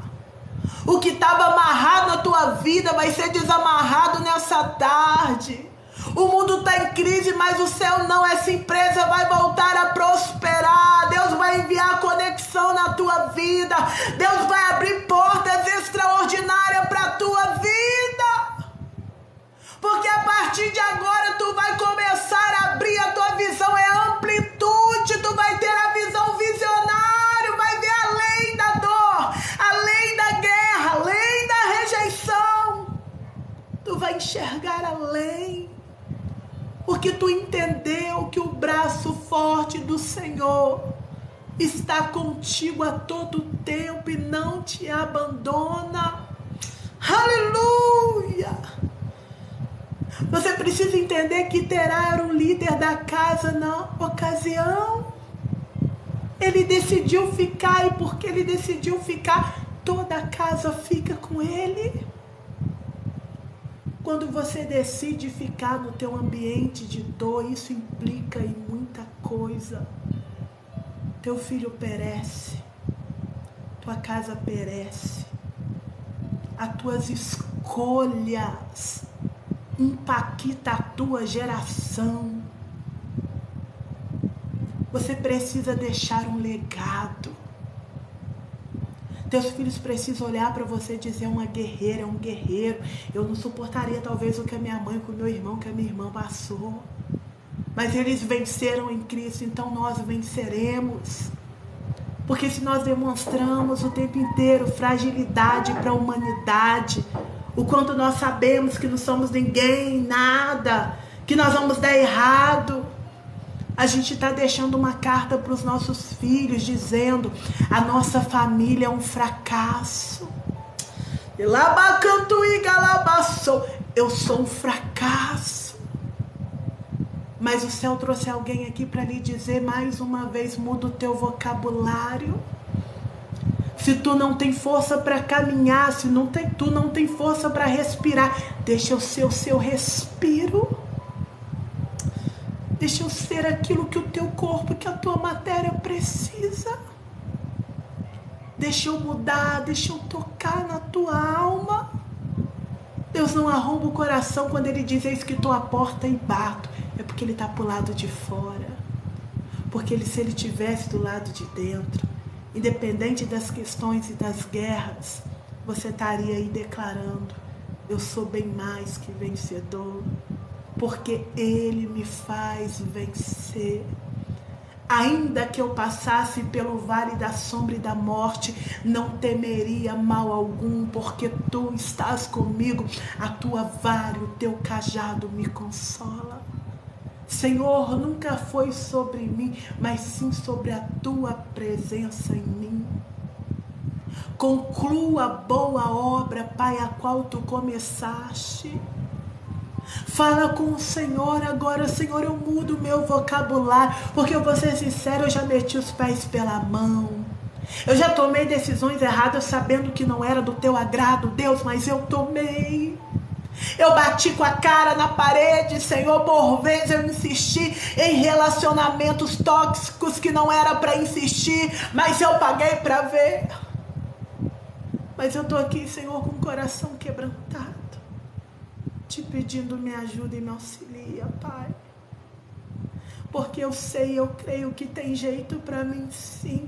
O que estava amarrado na tua vida vai ser desamarrado nessa tarde. O mundo está em crise, mas o céu não. Essa empresa vai voltar a prosperar. Deus vai enviar conexão na tua vida. Deus vai abrir portas extraordinárias para a tua vida. Porque a partir de agora tu vai começar a abrir a tua visão, é amplitude, tu vai ter a visão visionária, vai ver além da dor, além da guerra, além da rejeição. Tu vai enxergar além, porque tu entendeu que o braço forte do Senhor está contigo a todo tempo e não te abandona. Aleluia! Você precisa entender que Terá era o líder da casa na ocasião. Ele decidiu ficar, e porque ele decidiu ficar, toda a casa fica com ele. Quando você decide ficar no teu ambiente de dor, isso implica em muita coisa. Teu filho perece, tua casa perece, as tuas escolhas impacta a tua geração. Você precisa deixar um legado. Teus filhos precisam olhar para você e dizer, uma guerreira, um guerreiro. Eu não suportaria talvez o que a minha mãe, com o meu irmão, que a minha irmã passou. Mas eles venceram em Cristo, então nós venceremos. Porque se nós demonstramos o tempo inteiro fragilidade para a humanidade, o quanto nós sabemos que não somos ninguém, nada, que nós vamos dar errado, a gente está deixando uma carta para os nossos filhos dizendo: a nossa família é um fracasso. Eu sou um fracasso. Mas o céu trouxe alguém aqui para lhe dizer mais uma vez: muda o teu vocabulário. Se tu não tem força para caminhar, se tu não tem força para respirar, deixa eu ser o seu respiro. Deixa eu ser aquilo que o teu corpo, que a tua matéria precisa. Deixa eu mudar, deixa eu tocar na tua alma. Deus não arromba o coração quando Ele diz: eis que estou à porta e bato. É porque Ele está para o lado de fora. Porque se Ele estivesse do lado de dentro, independente das questões e das guerras, você estaria aí declarando: eu sou bem mais que vencedor. Porque Ele me faz vencer. Ainda que eu passasse pelo vale da sombra e da morte, não temeria mal algum, porque tu estás comigo, a tua vara e o teu cajado me consola. Senhor, nunca foi sobre mim, mas sim sobre a tua presença em mim. Conclua a boa obra, Pai, a qual tu começaste. Fala com o Senhor agora: Senhor, eu mudo o meu vocabulário, porque eu vou ser sincero, eu já meti os pés pela mão. Eu já tomei decisões erradas sabendo que não era do teu agrado, Deus, mas eu tomei. Eu bati com a cara na parede, Senhor, por vezes eu insisti em relacionamentos tóxicos que não era para insistir, mas eu paguei para ver. Mas eu estou aqui, Senhor, com o coração quebrantado, te pedindo: me ajuda e me auxilia, Pai. Porque eu sei, eu creio que tem jeito para mim, sim.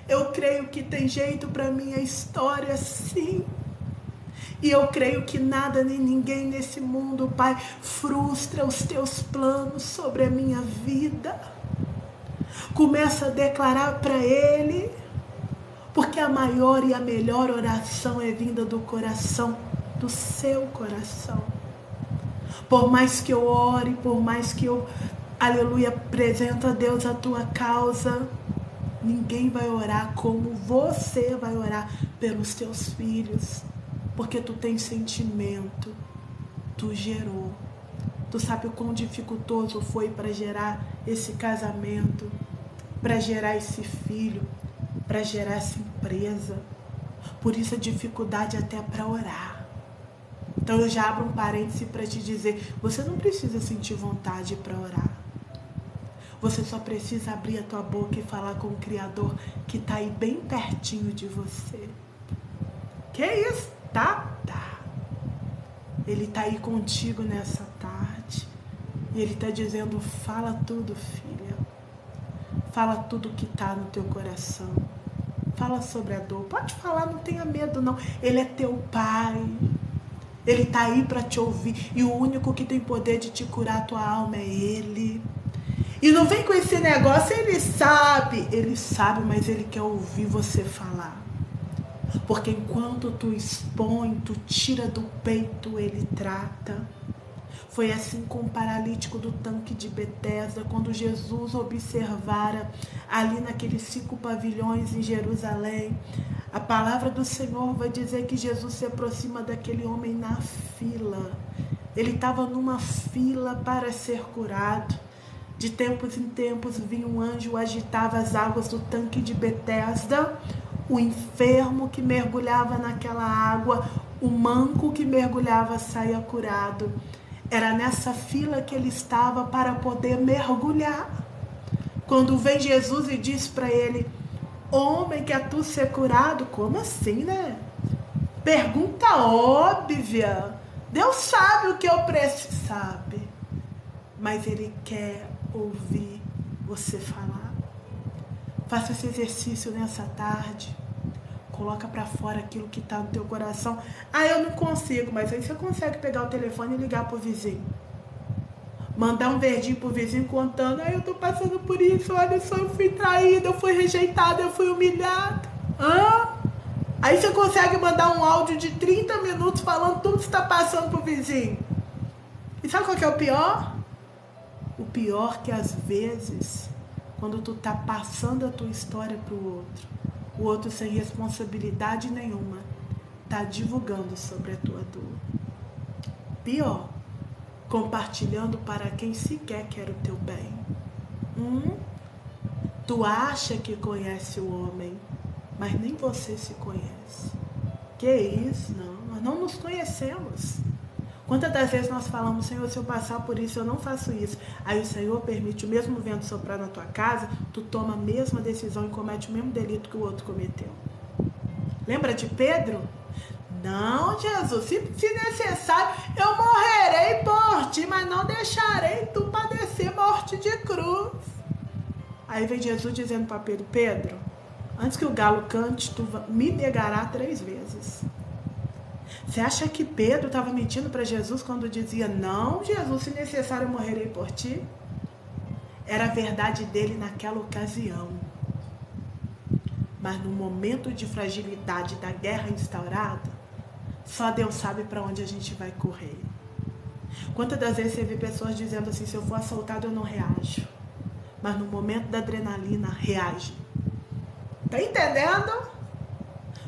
Eu creio que tem jeito para minha história, sim. E eu creio que nada nem ninguém nesse mundo, Pai, frustra os teus planos sobre a minha vida. Começa a declarar para Ele, porque a maior e a melhor oração é vinda do coração, do seu coração. Por mais que eu ore, por mais que eu, aleluia, apresento a Deus a tua causa, ninguém vai orar como você vai orar pelos teus filhos. Porque tu tem sentimento, tu gerou. Tu sabe o quão dificultoso foi para gerar esse casamento, para gerar esse filho, para gerar essa empresa. Por isso a dificuldade até para orar. Então eu já abro um parêntese para te dizer: você não precisa sentir vontade para orar. Você só precisa abrir a tua boca e falar com o Criador que está aí bem pertinho de você. Que isso? Tá. Ele está aí contigo nessa tarde. E Ele está dizendo: fala tudo, filha. Fala tudo que está no teu coração. Fala sobre a dor. Pode falar, não tenha medo não. Ele é teu Pai. Ele está aí para te ouvir. E o único que tem poder de te curar a tua alma é Ele. E não vem com esse negócio: Ele sabe, mas Ele quer ouvir você falar. Porque enquanto tu expõe, tu tira do peito, Ele trata. Foi assim com o paralítico do tanque de Betesda, quando Jesus observara ali naqueles 5 pavilhões em Jerusalém. A palavra do Senhor vai dizer que Jesus se aproxima daquele homem na fila. Ele estava numa fila para ser curado. De tempos em tempos vinha um anjo, agitava as águas do tanque de Betesda. O enfermo que mergulhava naquela água, o manco que mergulhava saía curado. Era nessa fila que ele estava para poder mergulhar. Quando vem Jesus e diz para ele: homem, quer tu ser curado? Como assim, né? Pergunta óbvia. Deus sabe o que eu preciso, sabe. Mas Ele quer ouvir você falar. Faça esse exercício nessa tarde. Coloca para fora aquilo que está no teu coração. Eu não consigo, mas aí você consegue pegar o telefone e ligar para o vizinho. Mandar um verdinho pro vizinho contando, eu tô passando por isso, olha só, eu fui traída, eu fui rejeitada, eu fui humilhada. Aí você consegue mandar um áudio de 30 minutos falando tudo que você tá passando pro vizinho. E sabe qual que é o pior? O pior que às vezes, quando tu tá passando a tua história pro outro, o outro sem responsabilidade nenhuma tá divulgando sobre a tua dor. Pior, compartilhando para quem sequer quer o teu bem. Tu acha que conhece o homem, mas nem você se conhece. Que isso? Não, nós não nos conhecemos. Quantas das vezes nós falamos, Senhor, se eu passar por isso, eu não faço isso. Aí o Senhor permite o mesmo vento soprar na tua casa, tu toma a mesma decisão e comete o mesmo delito que o outro cometeu. Lembra de Pedro? Não, Jesus, se necessário, eu morrerei por ti, mas não deixarei tu padecer morte de cruz. Aí vem Jesus dizendo para Pedro, Pedro, antes que o galo cante, tu me negará 3 vezes. Você acha que Pedro estava mentindo para Jesus quando dizia, não, Jesus, se necessário eu morrerei por ti? Era a verdade dele naquela ocasião. Mas no momento de fragilidade da guerra instaurada, só Deus sabe para onde a gente vai correr. Quantas das vezes você vê pessoas dizendo assim, se eu for assaltado eu não reajo. Mas no momento da adrenalina, reage. Tá entendendo?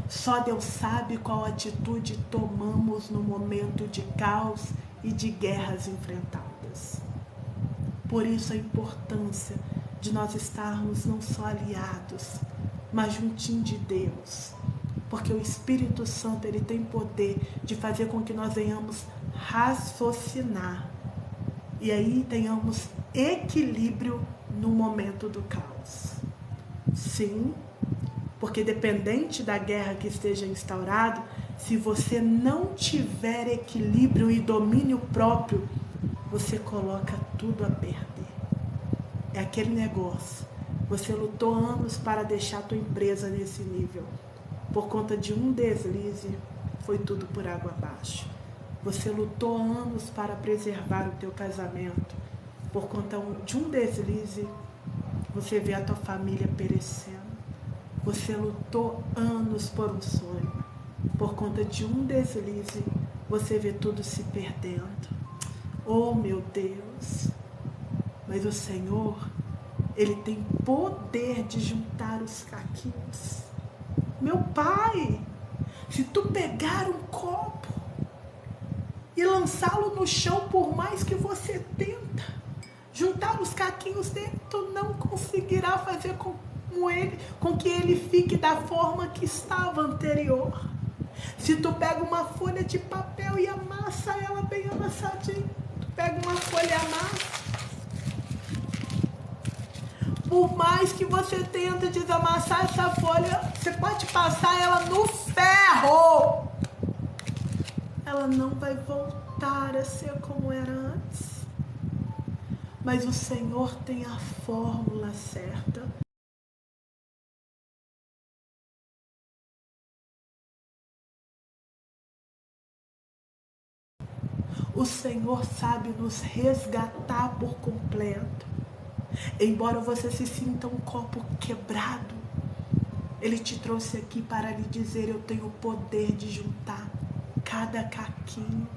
Só Deus sabe qual atitude tomamos no momento de caos e de guerras enfrentadas. Por isso a importância de nós estarmos não só aliados, mas juntinho de Deus. Porque o Espírito Santo, ele tem poder de fazer com que nós venhamos raciocinar. E aí tenhamos equilíbrio no momento do caos. Sim, porque dependente da guerra que esteja instaurada, se você não tiver equilíbrio e domínio próprio, você coloca tudo a perder. É aquele negócio. Você lutou anos para deixar a tua empresa nesse nível. Por conta de um deslize, foi tudo por água abaixo. Você lutou anos para preservar o teu casamento. Por conta de um deslize, você vê a tua família perecendo. Você lutou anos por um sonho. Por conta de um deslize, você vê tudo se perdendo. Oh, meu Deus! Mas o Senhor, Ele tem poder de juntar os caquinhos. Meu Pai, se tu pegar um copo e lançá-lo no chão, por mais que você tenta juntar os caquinhos dele, tu não conseguirá fazer com que ele fique da forma que estava anterior. Se tu pega uma folha de papel e amassa ela bem amassadinha, tu pega uma folha e amassa. Por mais que você tente desamassar essa folha, você pode passar ela no ferro. Ela não vai voltar a ser como era antes. Mas o Senhor tem a fórmula certa. O Senhor sabe nos resgatar por completo. Embora você se sinta um copo quebrado, Ele te trouxe aqui para lhe dizer, eu tenho o poder de juntar cada caquinho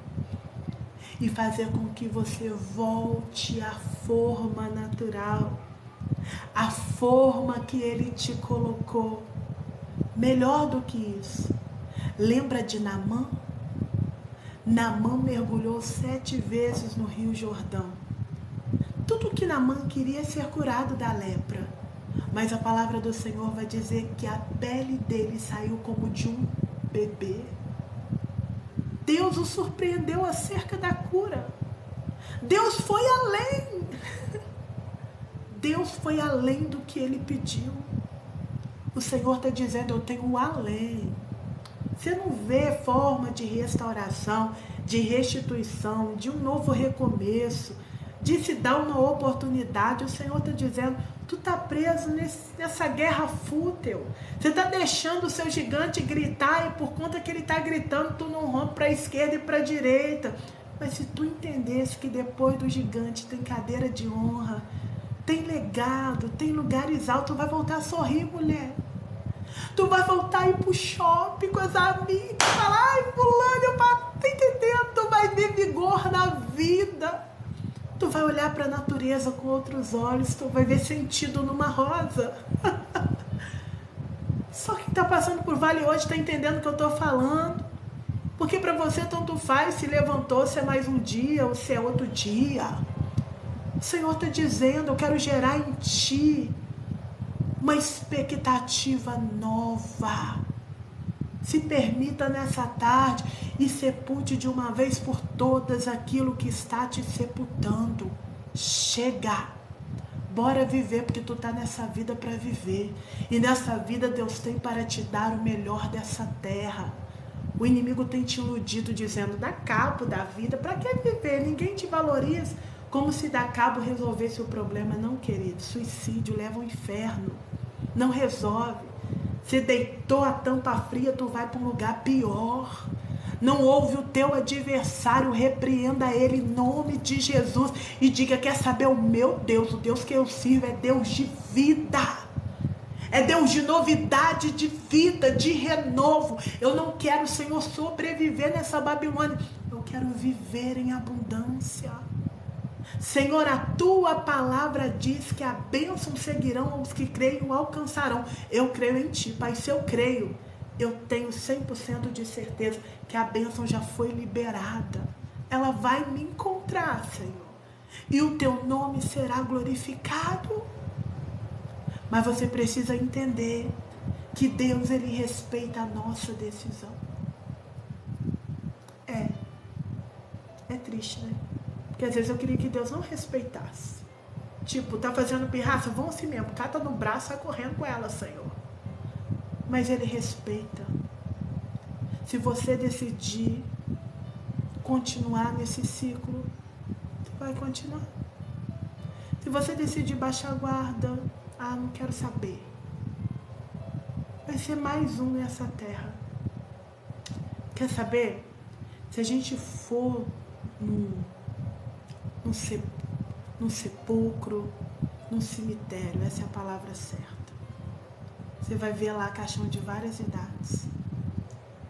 e fazer com que você volte à forma natural, a forma que Ele te colocou. Melhor do que isso, lembra de Naamã? Naamã mergulhou 7 vezes no Rio Jordão. Tudo que Naamã queria é ser curado da lepra. Mas a palavra do Senhor vai dizer que a pele dele saiu como de um bebê. Deus o surpreendeu acerca da cura. Deus foi além. Deus foi além do que ele pediu. O Senhor está dizendo, eu tenho além. Você não vê forma de restauração, de restituição, de um novo recomeço, de se dar uma oportunidade. O Senhor está dizendo, tu está preso nessa guerra fútil. Você está deixando o seu gigante gritar e por conta que ele está gritando, tu não rompe para a esquerda e para a direita. Mas se tu entendesse que depois do gigante tem cadeira de honra, tem legado, tem lugares altos, tu vai voltar a sorrir, mulher. Tu vai voltar a ir pro shopping com as amigas, falar, ai, fulano, eu tá entendendo? Tu vai ver vigor na vida. Tu vai olhar pra natureza com outros olhos, tu vai ver sentido numa rosa. Só quem tá passando por vale hoje tá entendendo o que eu tô falando. Porque pra você tanto faz se levantou, se é mais um dia ou se é outro dia. O Senhor tá dizendo, eu quero gerar em ti uma expectativa nova. Se permita nessa tarde e sepulte de uma vez por todas aquilo que está te sepultando. Chega! Bora viver, porque tu tá nessa vida para viver. E nessa vida Deus tem para te dar o melhor dessa terra. O inimigo tem te iludido dizendo, dá cabo da vida, para que viver? Ninguém te valoriza. Como se dar cabo resolvesse o problema. Não, querido, suicídio leva ao inferno. Não resolve. Você deitou a tampa fria, tu vai para um lugar pior. Não ouve o teu adversário, repreenda ele em nome de Jesus e diga, quer saber, o meu Deus, o Deus que eu sirvo é Deus de vida. É Deus de novidade, de vida, de renovo. Eu não quero, Senhor, sobreviver nessa Babilônia. Eu quero viver em abundância. Senhor, a tua palavra diz que a bênção seguirão aos que creem e o alcançarão. Eu creio em ti, Pai. Se eu creio, eu tenho 100% de certeza que a bênção já foi liberada. Ela vai me encontrar, Senhor. E o teu nome será glorificado. Mas você precisa entender que Deus, ele respeita a nossa decisão. É triste, né? Porque às vezes eu queria que Deus não respeitasse. Tipo, tá fazendo pirraça? Vamos assim mesmo. Cata no braço, sai correndo com ela, Senhor. Mas ele respeita. Se você decidir continuar nesse ciclo, você vai continuar. Se você decidir baixar a guarda, não quero saber. Vai ser mais um nessa terra. Quer saber? Se a gente for num sepulcro, num cemitério, essa é a palavra certa. Você vai ver lá caixão de várias idades.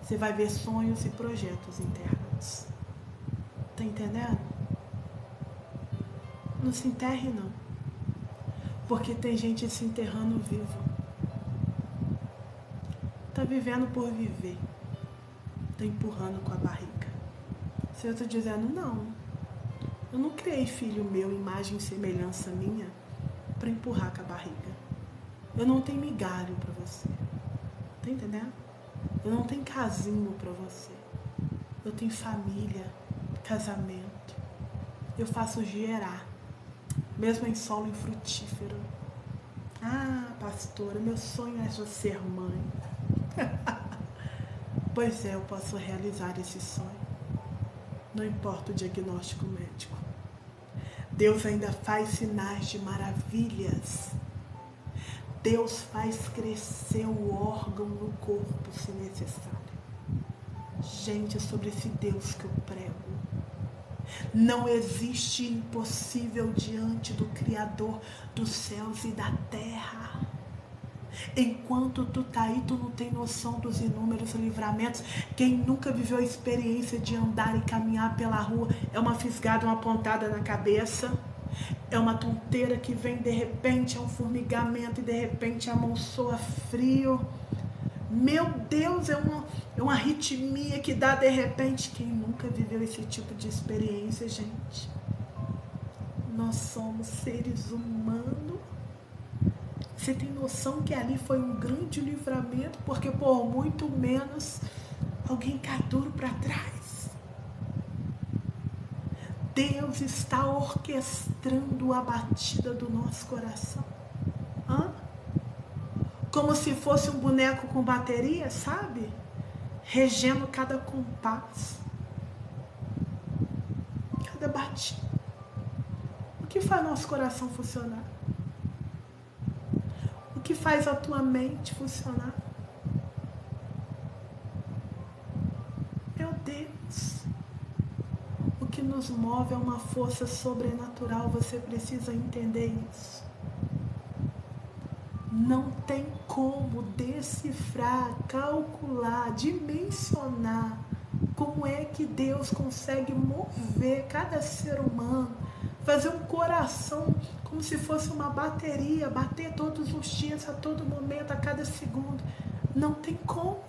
Você vai ver sonhos e projetos enterrados. Tá entendendo? Não se enterre, não. Porque tem gente se enterrando vivo. Tá vivendo por viver. Tá empurrando com a barriga. Se eu tô dizendo, não. Eu não criei filho meu, imagem e semelhança minha, para empurrar com a barriga. Eu não tenho migalho para você. Tá entendendo? Eu não tenho casinho para você. Eu tenho família, casamento. Eu faço gerar, mesmo em solo infrutífero. Pastora, meu sonho é ser mãe. Pois é, eu posso realizar esse sonho. Não importa o diagnóstico médico. Deus ainda faz sinais de maravilhas. Deus faz crescer o órgão no corpo, se necessário. Gente, é sobre esse Deus que eu prego. Não existe impossível diante do Criador dos céus e da terra. Enquanto tu tá aí, tu não tem noção dos inúmeros livramentos. Quem nunca viveu a experiência de andar e caminhar pela rua, é uma fisgada, uma pontada na cabeça, é uma tonteira que vem de repente, é um formigamento e de repente a mão soa frio. Meu Deus, é uma arritmia que dá de repente. Quem nunca viveu esse tipo de experiência, gente? Nós somos seres humanos. Você tem noção que ali foi um grande livramento, porque por muito menos alguém cai duro para trás. Deus está orquestrando a batida do nosso coração. Como se fosse um boneco com bateria, sabe? Regendo cada compasso, cada batida. O que faz nosso coração funcionar? O que faz a tua mente funcionar? Meu Deus, o que que nos move é uma força sobrenatural, você precisa entender isso. Não tem como decifrar, calcular, dimensionar como é que Deus consegue mover cada ser humano, fazer um coração como se fosse uma bateria, bater todos os dias, a todo momento, a cada segundo. Não tem como.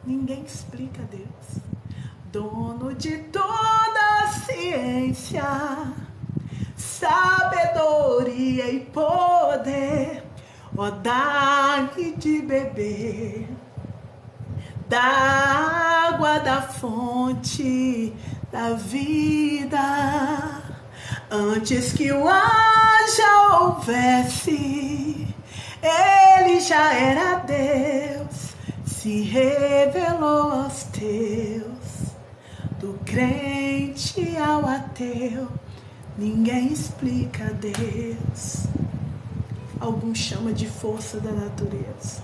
Ninguém explica Deus. Dono de toda a ciência, sabedoria e poder, ó, dá-me de beber da água da fonte da vida. Antes que o haja houvesse, ele já era Deus, se revelou aos teus, do crente ao ateu. Ninguém explica Deus. Alguns chamam de força da natureza,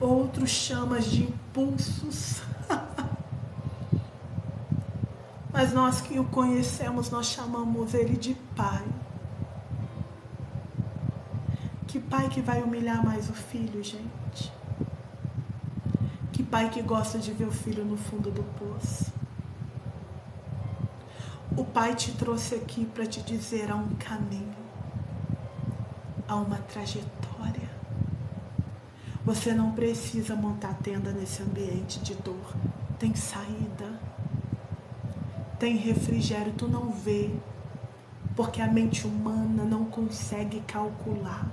outros chamam de impulsos. Mas nós que o conhecemos, nós chamamos ele de Pai. Que pai que vai humilhar mais o filho, gente? Que pai que gosta de ver o filho no fundo do poço? O Pai te trouxe aqui para te dizer: há um caminho, há uma trajetória. Você não precisa montar tenda nesse ambiente de dor. Tem saída, tem refrigério. Tu não vê, porque a mente humana não consegue calcular.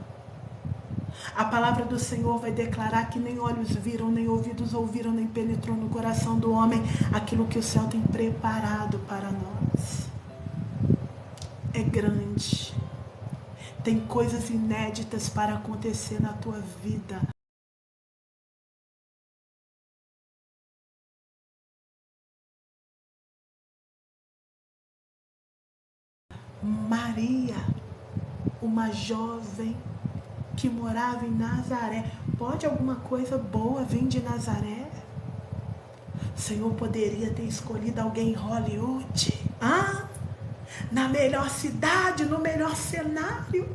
A palavra do Senhor vai declarar que nem olhos viram, nem ouvidos ouviram, nem penetrou no coração do homem aquilo que o céu tem preparado para nós. É grande. Tem coisas inéditas para acontecer na tua vida. Maria, uma jovem que morava em Nazaré. Pode alguma coisa boa vir de Nazaré? O Senhor poderia ter escolhido alguém em Hollywood, na melhor cidade, no melhor cenário.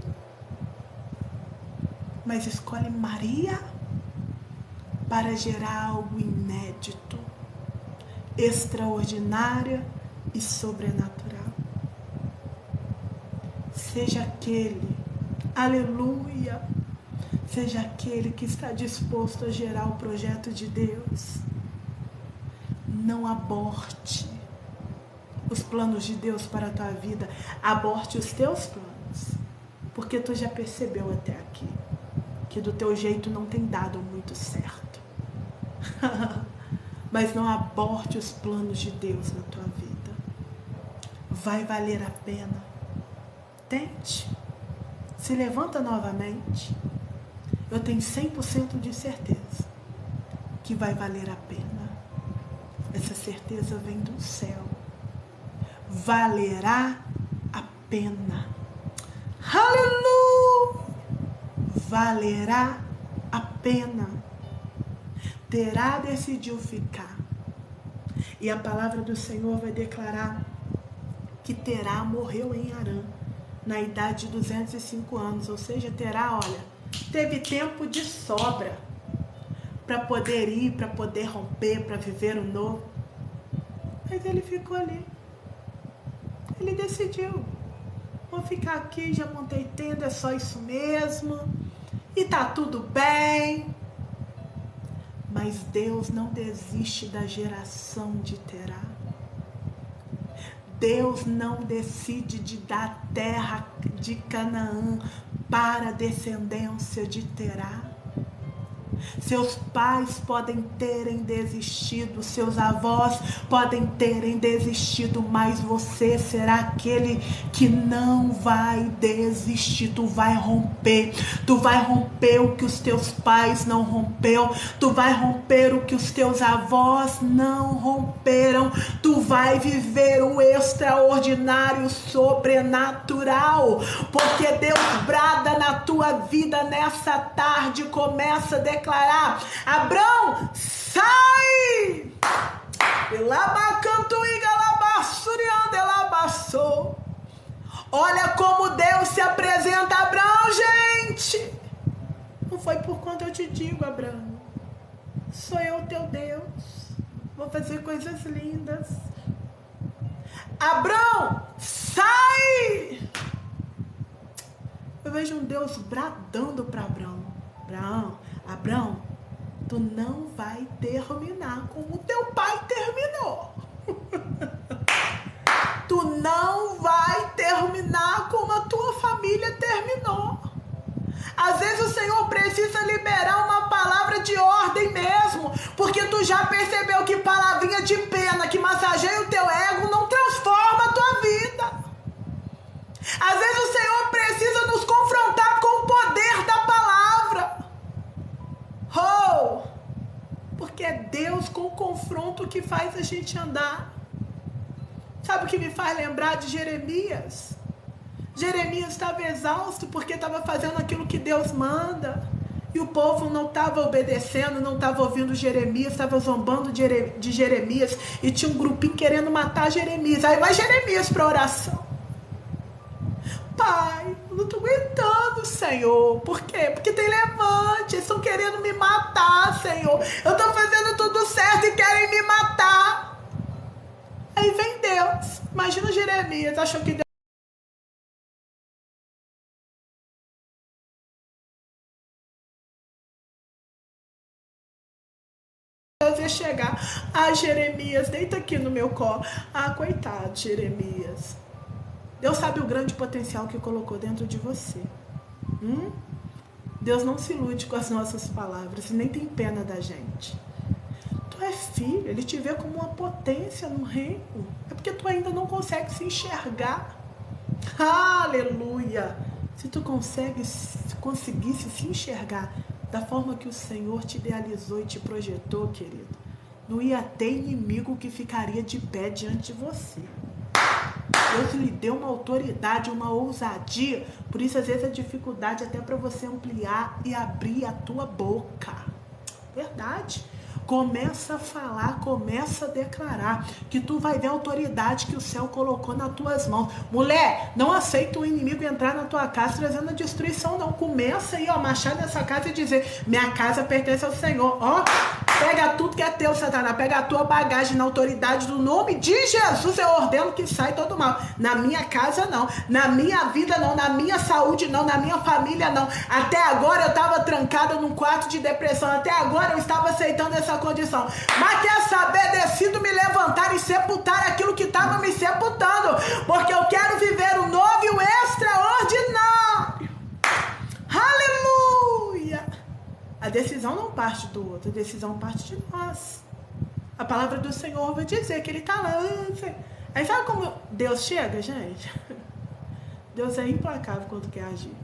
Mas escolhe Maria para gerar algo inédito, extraordinário e sobrenatural. Seja aquele, aleluia, seja aquele que está disposto a gerar o projeto de Deus. Não aborte os planos de Deus para a tua vida. Aborte os teus planos, porque tu já percebeu até aqui que do teu jeito não tem dado muito certo. Mas não aborte os planos de Deus na tua vida. Vai valer a pena. Tente. Se levanta novamente. Eu tenho 100% de certeza que vai valer a pena. Essa certeza vem do céu. Valerá a pena. Aleluia! Valerá a pena. Terá decidiu ficar. E a palavra do Senhor vai declarar que Terá morreu em Harã, na idade de 205 anos. Ou seja, Terá, olha, teve tempo de sobra para poder ir, para poder romper, para viver o novo. Mas ele ficou ali. Ele decidiu: vou ficar aqui, já montei tenda, é só isso mesmo. E tá tudo bem. Mas Deus não desiste da geração de Terá. Deus não decide de dar terra de Canaã para a descendência de Terá. Seus pais podem terem desistido, seus avós podem terem desistido, mas você será aquele que não vai desistir. Tu vai romper o que os teus pais não rompeu, tu vai romper o que os teus avós não romperam, tu vai viver o extraordinário, o sobrenatural, porque Deus brada na tua vida nessa tarde. Começa a declarar: Abrão, sai! Olha como Deus se apresenta a Abraão, gente. Não foi por quanto eu te digo, Abraão. Sou eu teu Deus. Vou fazer coisas lindas. Abraão, sai! Eu vejo um Deus bradando para Abraão. Abraão, tu não vai terminar como teu pai terminou. Tu não vai terminar como a tua família terminou. Às vezes o Senhor precisa liberar uma palavra de ordem mesmo, porque tu já percebeu que palavrinha de pena que massageia o teu ego não transforma a tua vida. Às vezes o Senhor precisa nos confrontar com o poder da palavra. Porque é Deus com o confronto que faz a gente andar. Sabe o que me faz lembrar de Jeremias? Jeremias estava exausto porque estava fazendo aquilo que Deus manda. E o povo não estava obedecendo, não estava ouvindo Jeremias, estava zombando de Jeremias. E tinha um grupinho querendo matar Jeremias. Aí vai Jeremias para a oração. Pai, eu não estou aguentando, Senhor. Por quê? Porque tem levante, eles estão querendo me matar, Senhor. Eu estou fazendo tudo certo e querem me matar. Aí vem Deus. Imagina Jeremias, achou que Deus ia chegar. Jeremias, deita aqui no meu colo. Coitado, Jeremias. Deus sabe o grande potencial que colocou dentro de você. Deus não se ilude com as nossas palavras e nem tem pena da gente. Tu é filho, Ele te vê como uma potência no reino. É porque tu ainda não consegue se enxergar. Aleluia! Se tu conseguisse se enxergar da forma que o Senhor te idealizou e te projetou, querido, não ia ter inimigo que ficaria de pé diante de você. Deus lhe deu uma autoridade, uma ousadia. Por isso, às vezes, a dificuldade até para você ampliar e abrir a tua boca. Verdade. Começa a falar, começa a declarar que tu vai ver a autoridade que o céu colocou nas tuas mãos. Mulher, não aceita o inimigo entrar na tua casa trazendo a destruição, não. Começa aí, marchar nessa casa e dizer: minha casa pertence ao Senhor. Pega tudo que é teu, Satanás. Pega a tua bagagem na autoridade do nome de Jesus. Eu ordeno que sai todo mal. Na minha casa, não. Na minha vida, não. Na minha saúde, não. Na minha família, não. Até agora eu estava trancada num quarto de depressão. Até agora eu estava aceitando essa condição. Mas quer saber? Decido me levantar e sepultar aquilo que estava me sepultando. Porque eu quero viver o novo e o extraordinário. Aleluia! A decisão não parte do outro, a decisão parte de nós. A palavra do Senhor vai dizer que Ele está lá. Aí sabe como Deus chega, gente? Deus é implacável quando quer agir.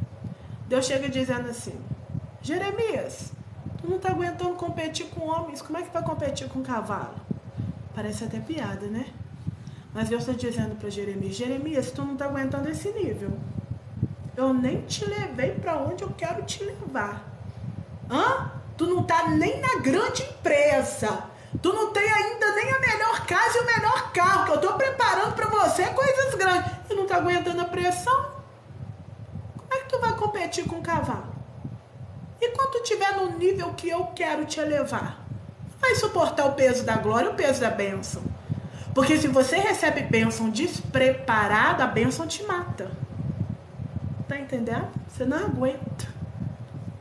Deus chega dizendo assim: Jeremias, tu não está aguentando competir com homens, como é que vai competir com cavalo? Parece até piada, né? Mas Deus está dizendo para Jeremias, tu não está aguentando esse nível. Eu nem te levei para onde eu quero te levar. Tu não tá nem na grande empresa. Tu não tem ainda nem a melhor casa e o melhor carro, que eu tô preparando para você coisas grandes. Tu não tá aguentando a pressão? Como é que tu vai competir com o cavalo? E quando tu estiver no nível que eu quero te elevar, vai suportar o peso da glória, o peso da bênção. Porque se você recebe bênção despreparada, a bênção te mata. Tá entendendo? Você não aguenta.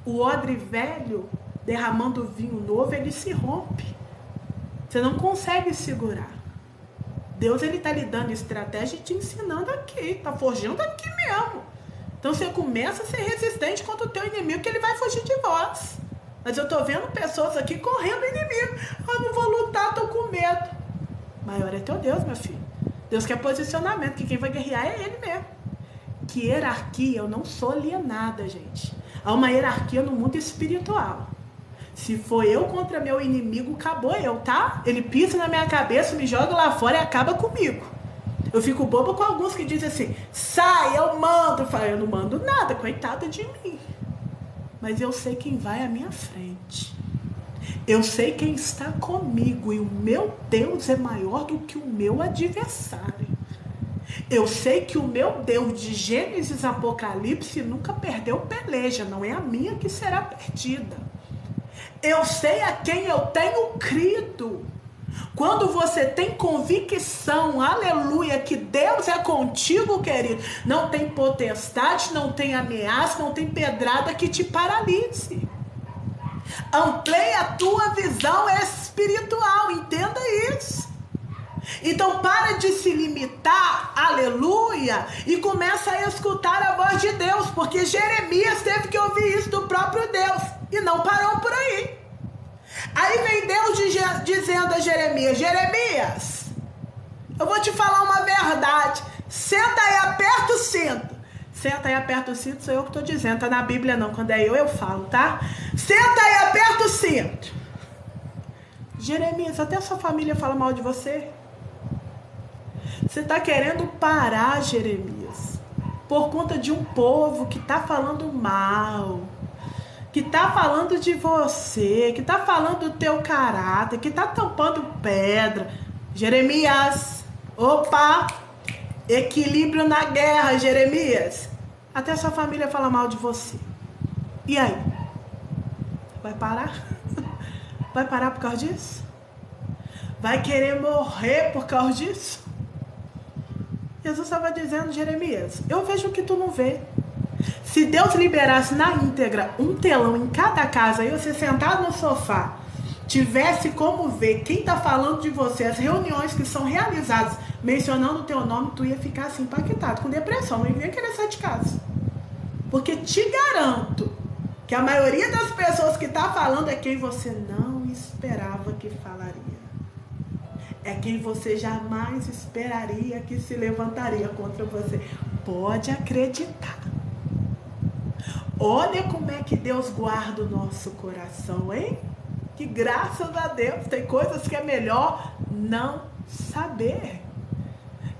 O odre velho derramando vinho novo, ele se rompe. Você não consegue segurar. Deus, Ele tá lhe dando estratégia e te ensinando aqui. Tá forjando aqui mesmo. Então você começa a ser resistente contra o teu inimigo, que ele vai fugir de vós. Mas eu tô vendo pessoas aqui correndo do inimigo. Não vou lutar, tô com medo. Maior é teu Deus, meu filho. Deus quer posicionamento, que quem vai guerrear é Ele mesmo. Que hierarquia, eu não sou alienada, gente. Há uma hierarquia no mundo espiritual. Se for eu contra meu inimigo, acabou eu, tá? Ele pisa na minha cabeça, me joga lá fora e acaba comigo. Eu fico boba com alguns que dizem assim: sai, eu mando. Eu falo: eu não mando nada, coitada de mim. Mas eu sei quem vai à minha frente. Eu sei quem está comigo e o meu Deus é maior do que o meu adversário. Eu sei que o meu Deus de Gênesis e Apocalipse nunca perdeu peleja, não é a minha que será perdida. Eu sei a quem eu tenho crido. Quando você tem convicção, aleluia, que Deus é contigo, querido, não tem potestade, não tem ameaça, não tem pedrada que te paralise. Amplie a tua visão espiritual, entenda isso. Então para de se limitar, aleluia, e começa a escutar a voz de Deus, porque Jeremias teve que ouvir isso do próprio Deus, e não parou por aí. Aí vem Deus dizendo a Jeremias: Jeremias, eu vou te falar uma verdade, senta aí, aperta o cinto. Senta aí, aperta o cinto, sou eu que estou dizendo, tá na Bíblia não, quando é eu falo, tá? Senta aí, aperta o cinto. Jeremias, até a sua família fala mal de você. Você está querendo parar, Jeremias, por conta de um povo que está falando mal, que está falando de você, que está falando do teu caráter, que está tampando pedra. Jeremias, opa, equilíbrio na guerra, Jeremias. Até sua família fala mal de você. E aí? Vai parar? Vai parar por causa disso? Vai querer morrer por causa disso? Jesus estava dizendo: Jeremias, eu vejo o que tu não vê. Se Deus liberasse na íntegra um telão em cada casa e você sentado no sofá tivesse como ver quem está falando de você, as reuniões que são realizadas mencionando o teu nome, tu ia ficar assim impactado, com depressão, não ia querer sair de casa. Porque te garanto que a maioria das pessoas que está falando é quem você não esperava que falaria. É quem você jamais esperaria que se levantaria contra você. Pode acreditar. Olha como é que Deus guarda o nosso coração, hein? Que graças a Deus tem coisas que é melhor não saber.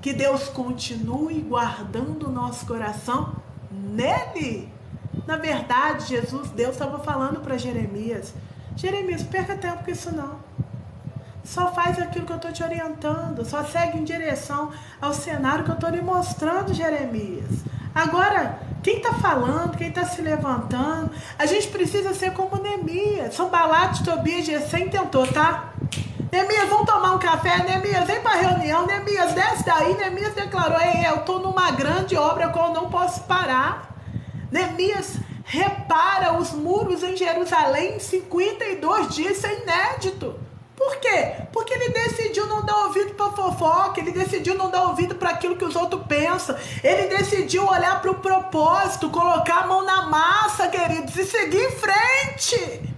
Que Deus continue guardando o nosso coração nele. Na verdade, Deus estava falando para Jeremias: Jeremias, perca tempo com isso não. Só faz aquilo que eu estou te orientando. Só segue em direção ao cenário que eu estou lhe mostrando, Jeremias. Agora, quem está falando, quem está se levantando, a gente precisa ser como Neemias. Sanbalate, Tobias, Gesem tentou, tá? Neemias, vamos tomar um café? Neemias, vem para a reunião. Neemias, desce daí. Neemias declarou: ei, eu estou numa grande obra com eu não posso parar. Neemias repara os muros em Jerusalém em 52 dias, isso é inédito. Por quê? Porque ele decidiu não dar ouvido para fofoca, ele decidiu não dar ouvido para aquilo que os outros pensam, ele decidiu olhar para o propósito, colocar a mão na massa, queridos, e seguir em frente.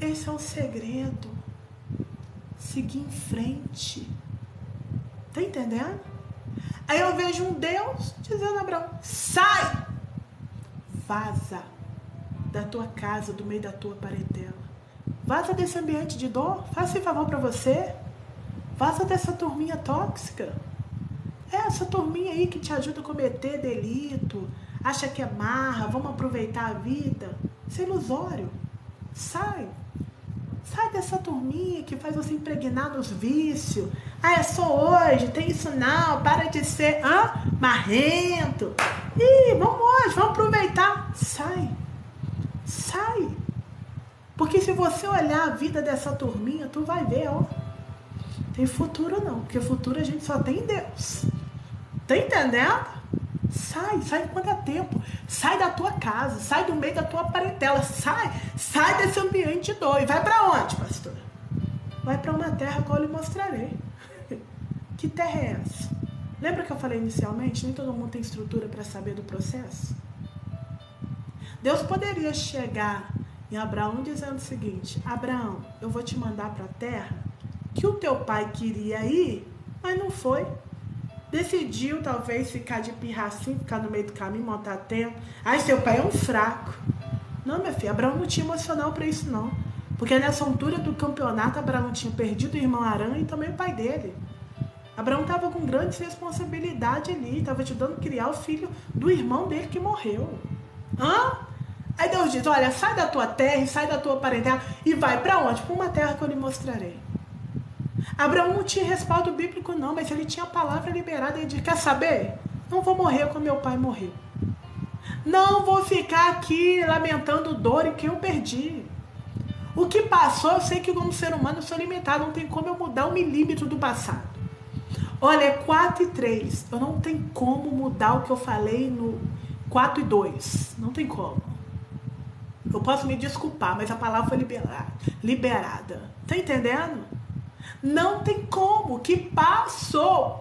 Esse é o segredo. Seguir em frente. Tá entendendo? Aí eu vejo um Deus dizendo a Abraão: sai, vaza da tua casa, do meio da tua parentela. Vaza desse ambiente de dor, faça esse favor para você. Vaza dessa turminha tóxica. É essa turminha aí que te ajuda a cometer delito, acha que é marra, vamos aproveitar a vida. Isso é ilusório. Sai. Sai dessa turminha que faz você impregnar nos vícios. Ah, é só hoje, tem isso não, para de ser marrento. Ih, vamos hoje, vamos aproveitar. Sai. Sai. Porque se você olhar a vida dessa turminha, tu vai ver, ó. Tem futuro não, porque futuro a gente só tem em Deus. Tá entendendo? Sai enquanto é tempo. Sai da tua casa, sai do meio da tua parentela, sai desse ambiente de dor. E vai pra onde, pastor? Vai pra uma terra que eu lhe mostrarei. Que terra é essa? Lembra que eu falei inicialmente? Nem todo mundo tem estrutura para saber do processo. Deus poderia chegar em Abraão dizendo o seguinte: Abraão, eu vou te mandar para a terra que o teu pai queria ir, mas não foi. Decidiu talvez ficar de pirracinho, ficar no meio do caminho, montar tenda. Ai, seu pai é um fraco. Não, minha filha, Abraão não tinha emocional para isso não. Porque nessa altura do campeonato, Abraão tinha perdido o irmão Arã e também o pai dele. Abraão estava com grande responsabilidade ali, estava ajudando a criar o filho do irmão dele que morreu. Aí Deus diz, olha, sai da tua terra e sai da tua parentela e vai para onde? Para uma terra que eu lhe mostrarei. Abraão não tinha respaldo bíblico não, mas ele tinha a palavra liberada. Ele disse, quer saber? Não vou morrer como meu pai morreu. Não vou ficar aqui lamentando dor e que eu perdi. O que passou, eu sei que como ser humano eu sou limitado, não tem como eu mudar 1 milímetro do passado. Olha, é 4:3. Eu não tenho como mudar o que eu falei no 4:2. Não tem como. Eu posso me desculpar, mas a palavra foi liberada. Tá entendendo? Não tem como. O que passou.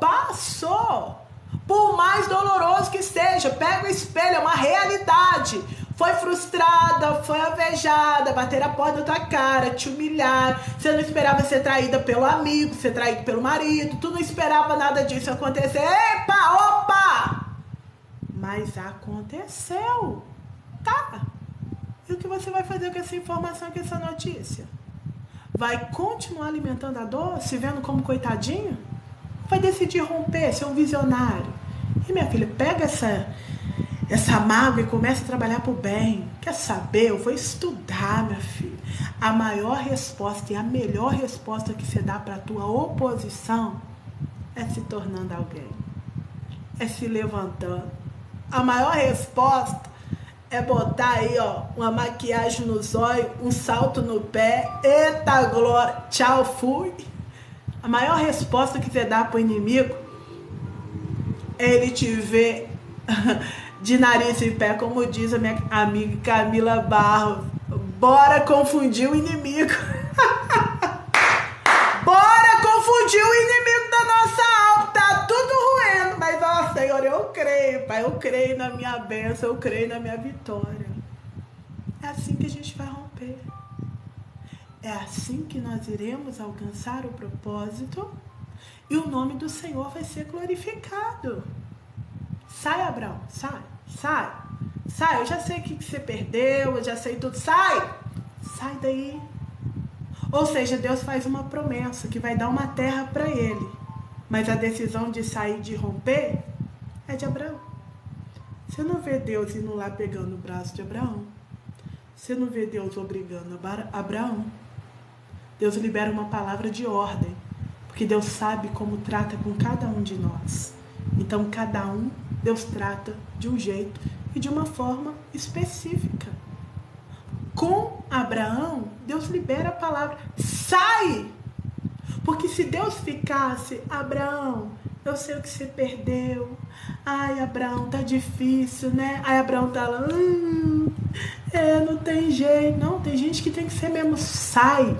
Por mais doloroso que seja, pega o espelho, é uma realidade. Foi frustrada, foi alvejada, bater a porta da tua cara, te humilhar. Você não esperava ser traída pelo amigo, ser traído pelo marido. Tu não esperava nada disso acontecer. Epa, opa! Mas aconteceu. Tá. E o que você vai fazer com essa informação, com essa notícia? Vai continuar alimentando a dor, se vendo como coitadinho? Vai decidir romper, ser um visionário? E minha filha, pega essa mágoa e começa a trabalhar pro bem. Quer saber? Eu vou estudar, minha filha. A maior resposta e a melhor resposta que você dá pra tua oposição é se tornando alguém. É se levantando. A maior resposta é botar aí, ó, uma maquiagem nos olhos, um salto no pé. Eita glória! Tchau, fui! A maior resposta que você dá pro inimigo é ele te ver de nariz em pé, como diz a minha amiga Camila Barros. Bora confundir o inimigo. Bora confundir o inimigo da nossa alma. Tá tudo ruim, mas ó, Senhor, eu creio, Pai, eu creio na minha bênção, eu creio na minha vitória. É assim que a gente vai romper. É assim que nós iremos alcançar o propósito e o nome do Senhor vai ser glorificado. Sai, Abraão, sai. Eu já sei o que você perdeu, eu já sei tudo. Sai daí. Ou seja, Deus faz uma promessa que vai dar uma terra para ele. Mas a decisão de sair, de romper, é de Abraão. Você não vê Deus indo lá pegando o braço de Abraão. Você não vê Deus obrigando Abraão. Deus libera uma palavra de ordem, porque Deus sabe como trata com cada um de nós. Então, cada um, Deus trata de um jeito e de uma forma específica. Com Abraão, Deus libera a palavra, sai! Porque se Deus ficasse, Abraão, eu sei o que você perdeu. Ai, Abraão, tá difícil, né? Aí Abraão tá lá, não tem jeito. Não, tem gente que tem que ser mesmo, sai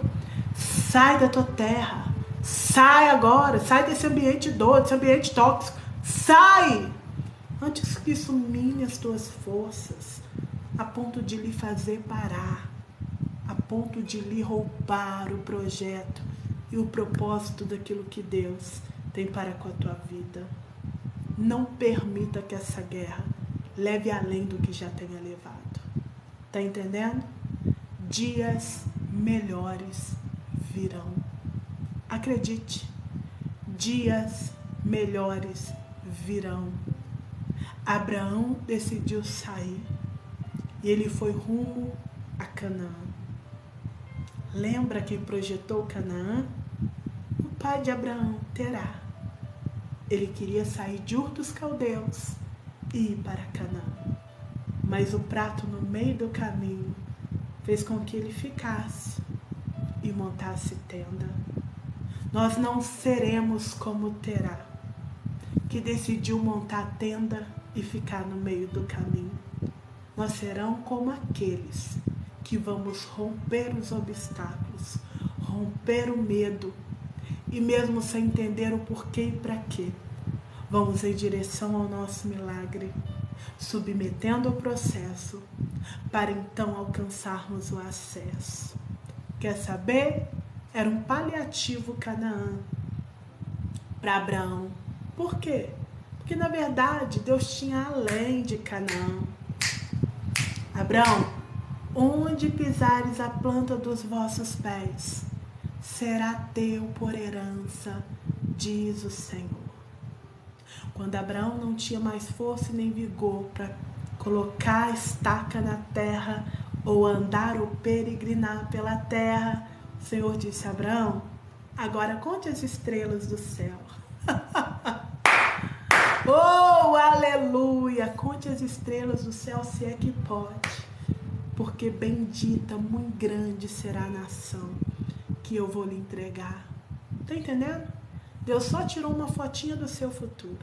da tua terra, sai agora, sai desse ambiente doido, desse ambiente tóxico, sai, antes que isso mine as tuas forças, a ponto de lhe fazer parar, a ponto de lhe roubar o projeto e o propósito daquilo que Deus tem para com a tua vida. Não permita que essa guerra leve além do que já tenha levado. Tá entendendo? Dias melhores virão. Acredite, dias melhores virão. Abraão decidiu sair e ele foi rumo a Canaã. Lembra quem projetou Canaã? O pai de Abraão, Terá. Ele queria sair de Ur dos Caldeus e ir para Canaã. Mas o prato no meio do caminho fez com que ele ficasse e montasse tenda. Nós não seremos como Terá, que decidiu montar tenda e ficar no meio do caminho. Nós seremos como aqueles que vamos romper os obstáculos, romper o medo, e mesmo sem entender o porquê e para quê, vamos em direção ao nosso milagre, submetendo o processo, para então alcançarmos o acesso. Quer saber? Era um paliativo Canaã para Abraão. Por quê? Porque na verdade Deus tinha além de Canaã. Abraão, onde pisares a planta dos vossos pés, será teu por herança, diz o Senhor. Quando Abraão não tinha mais força e nem vigor para colocar a estaca na terra ou andar ou peregrinar pela terra. O Senhor disse a Abraão: agora conte as estrelas do céu. Oh, aleluia! Conte as estrelas do céu, se é que pode. Porque bendita, muito grande será a nação que eu vou lhe entregar. Tá entendendo? Deus só tirou uma fotinha do seu futuro.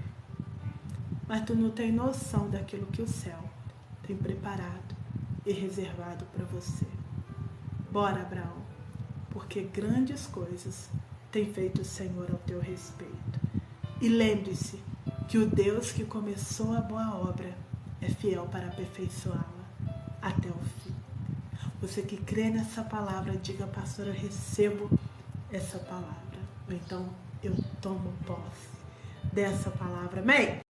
Mas tu não tem noção daquilo que o céu tem preparado e reservado para você. Bora, Abraão, porque grandes coisas tem feito o Senhor ao teu respeito. E lembre-se que o Deus que começou a boa obra é fiel para aperfeiçoá-la até o fim. Você que crê nessa palavra, diga: pastora, eu recebo essa palavra. Ou então, eu tomo posse dessa palavra. Amém?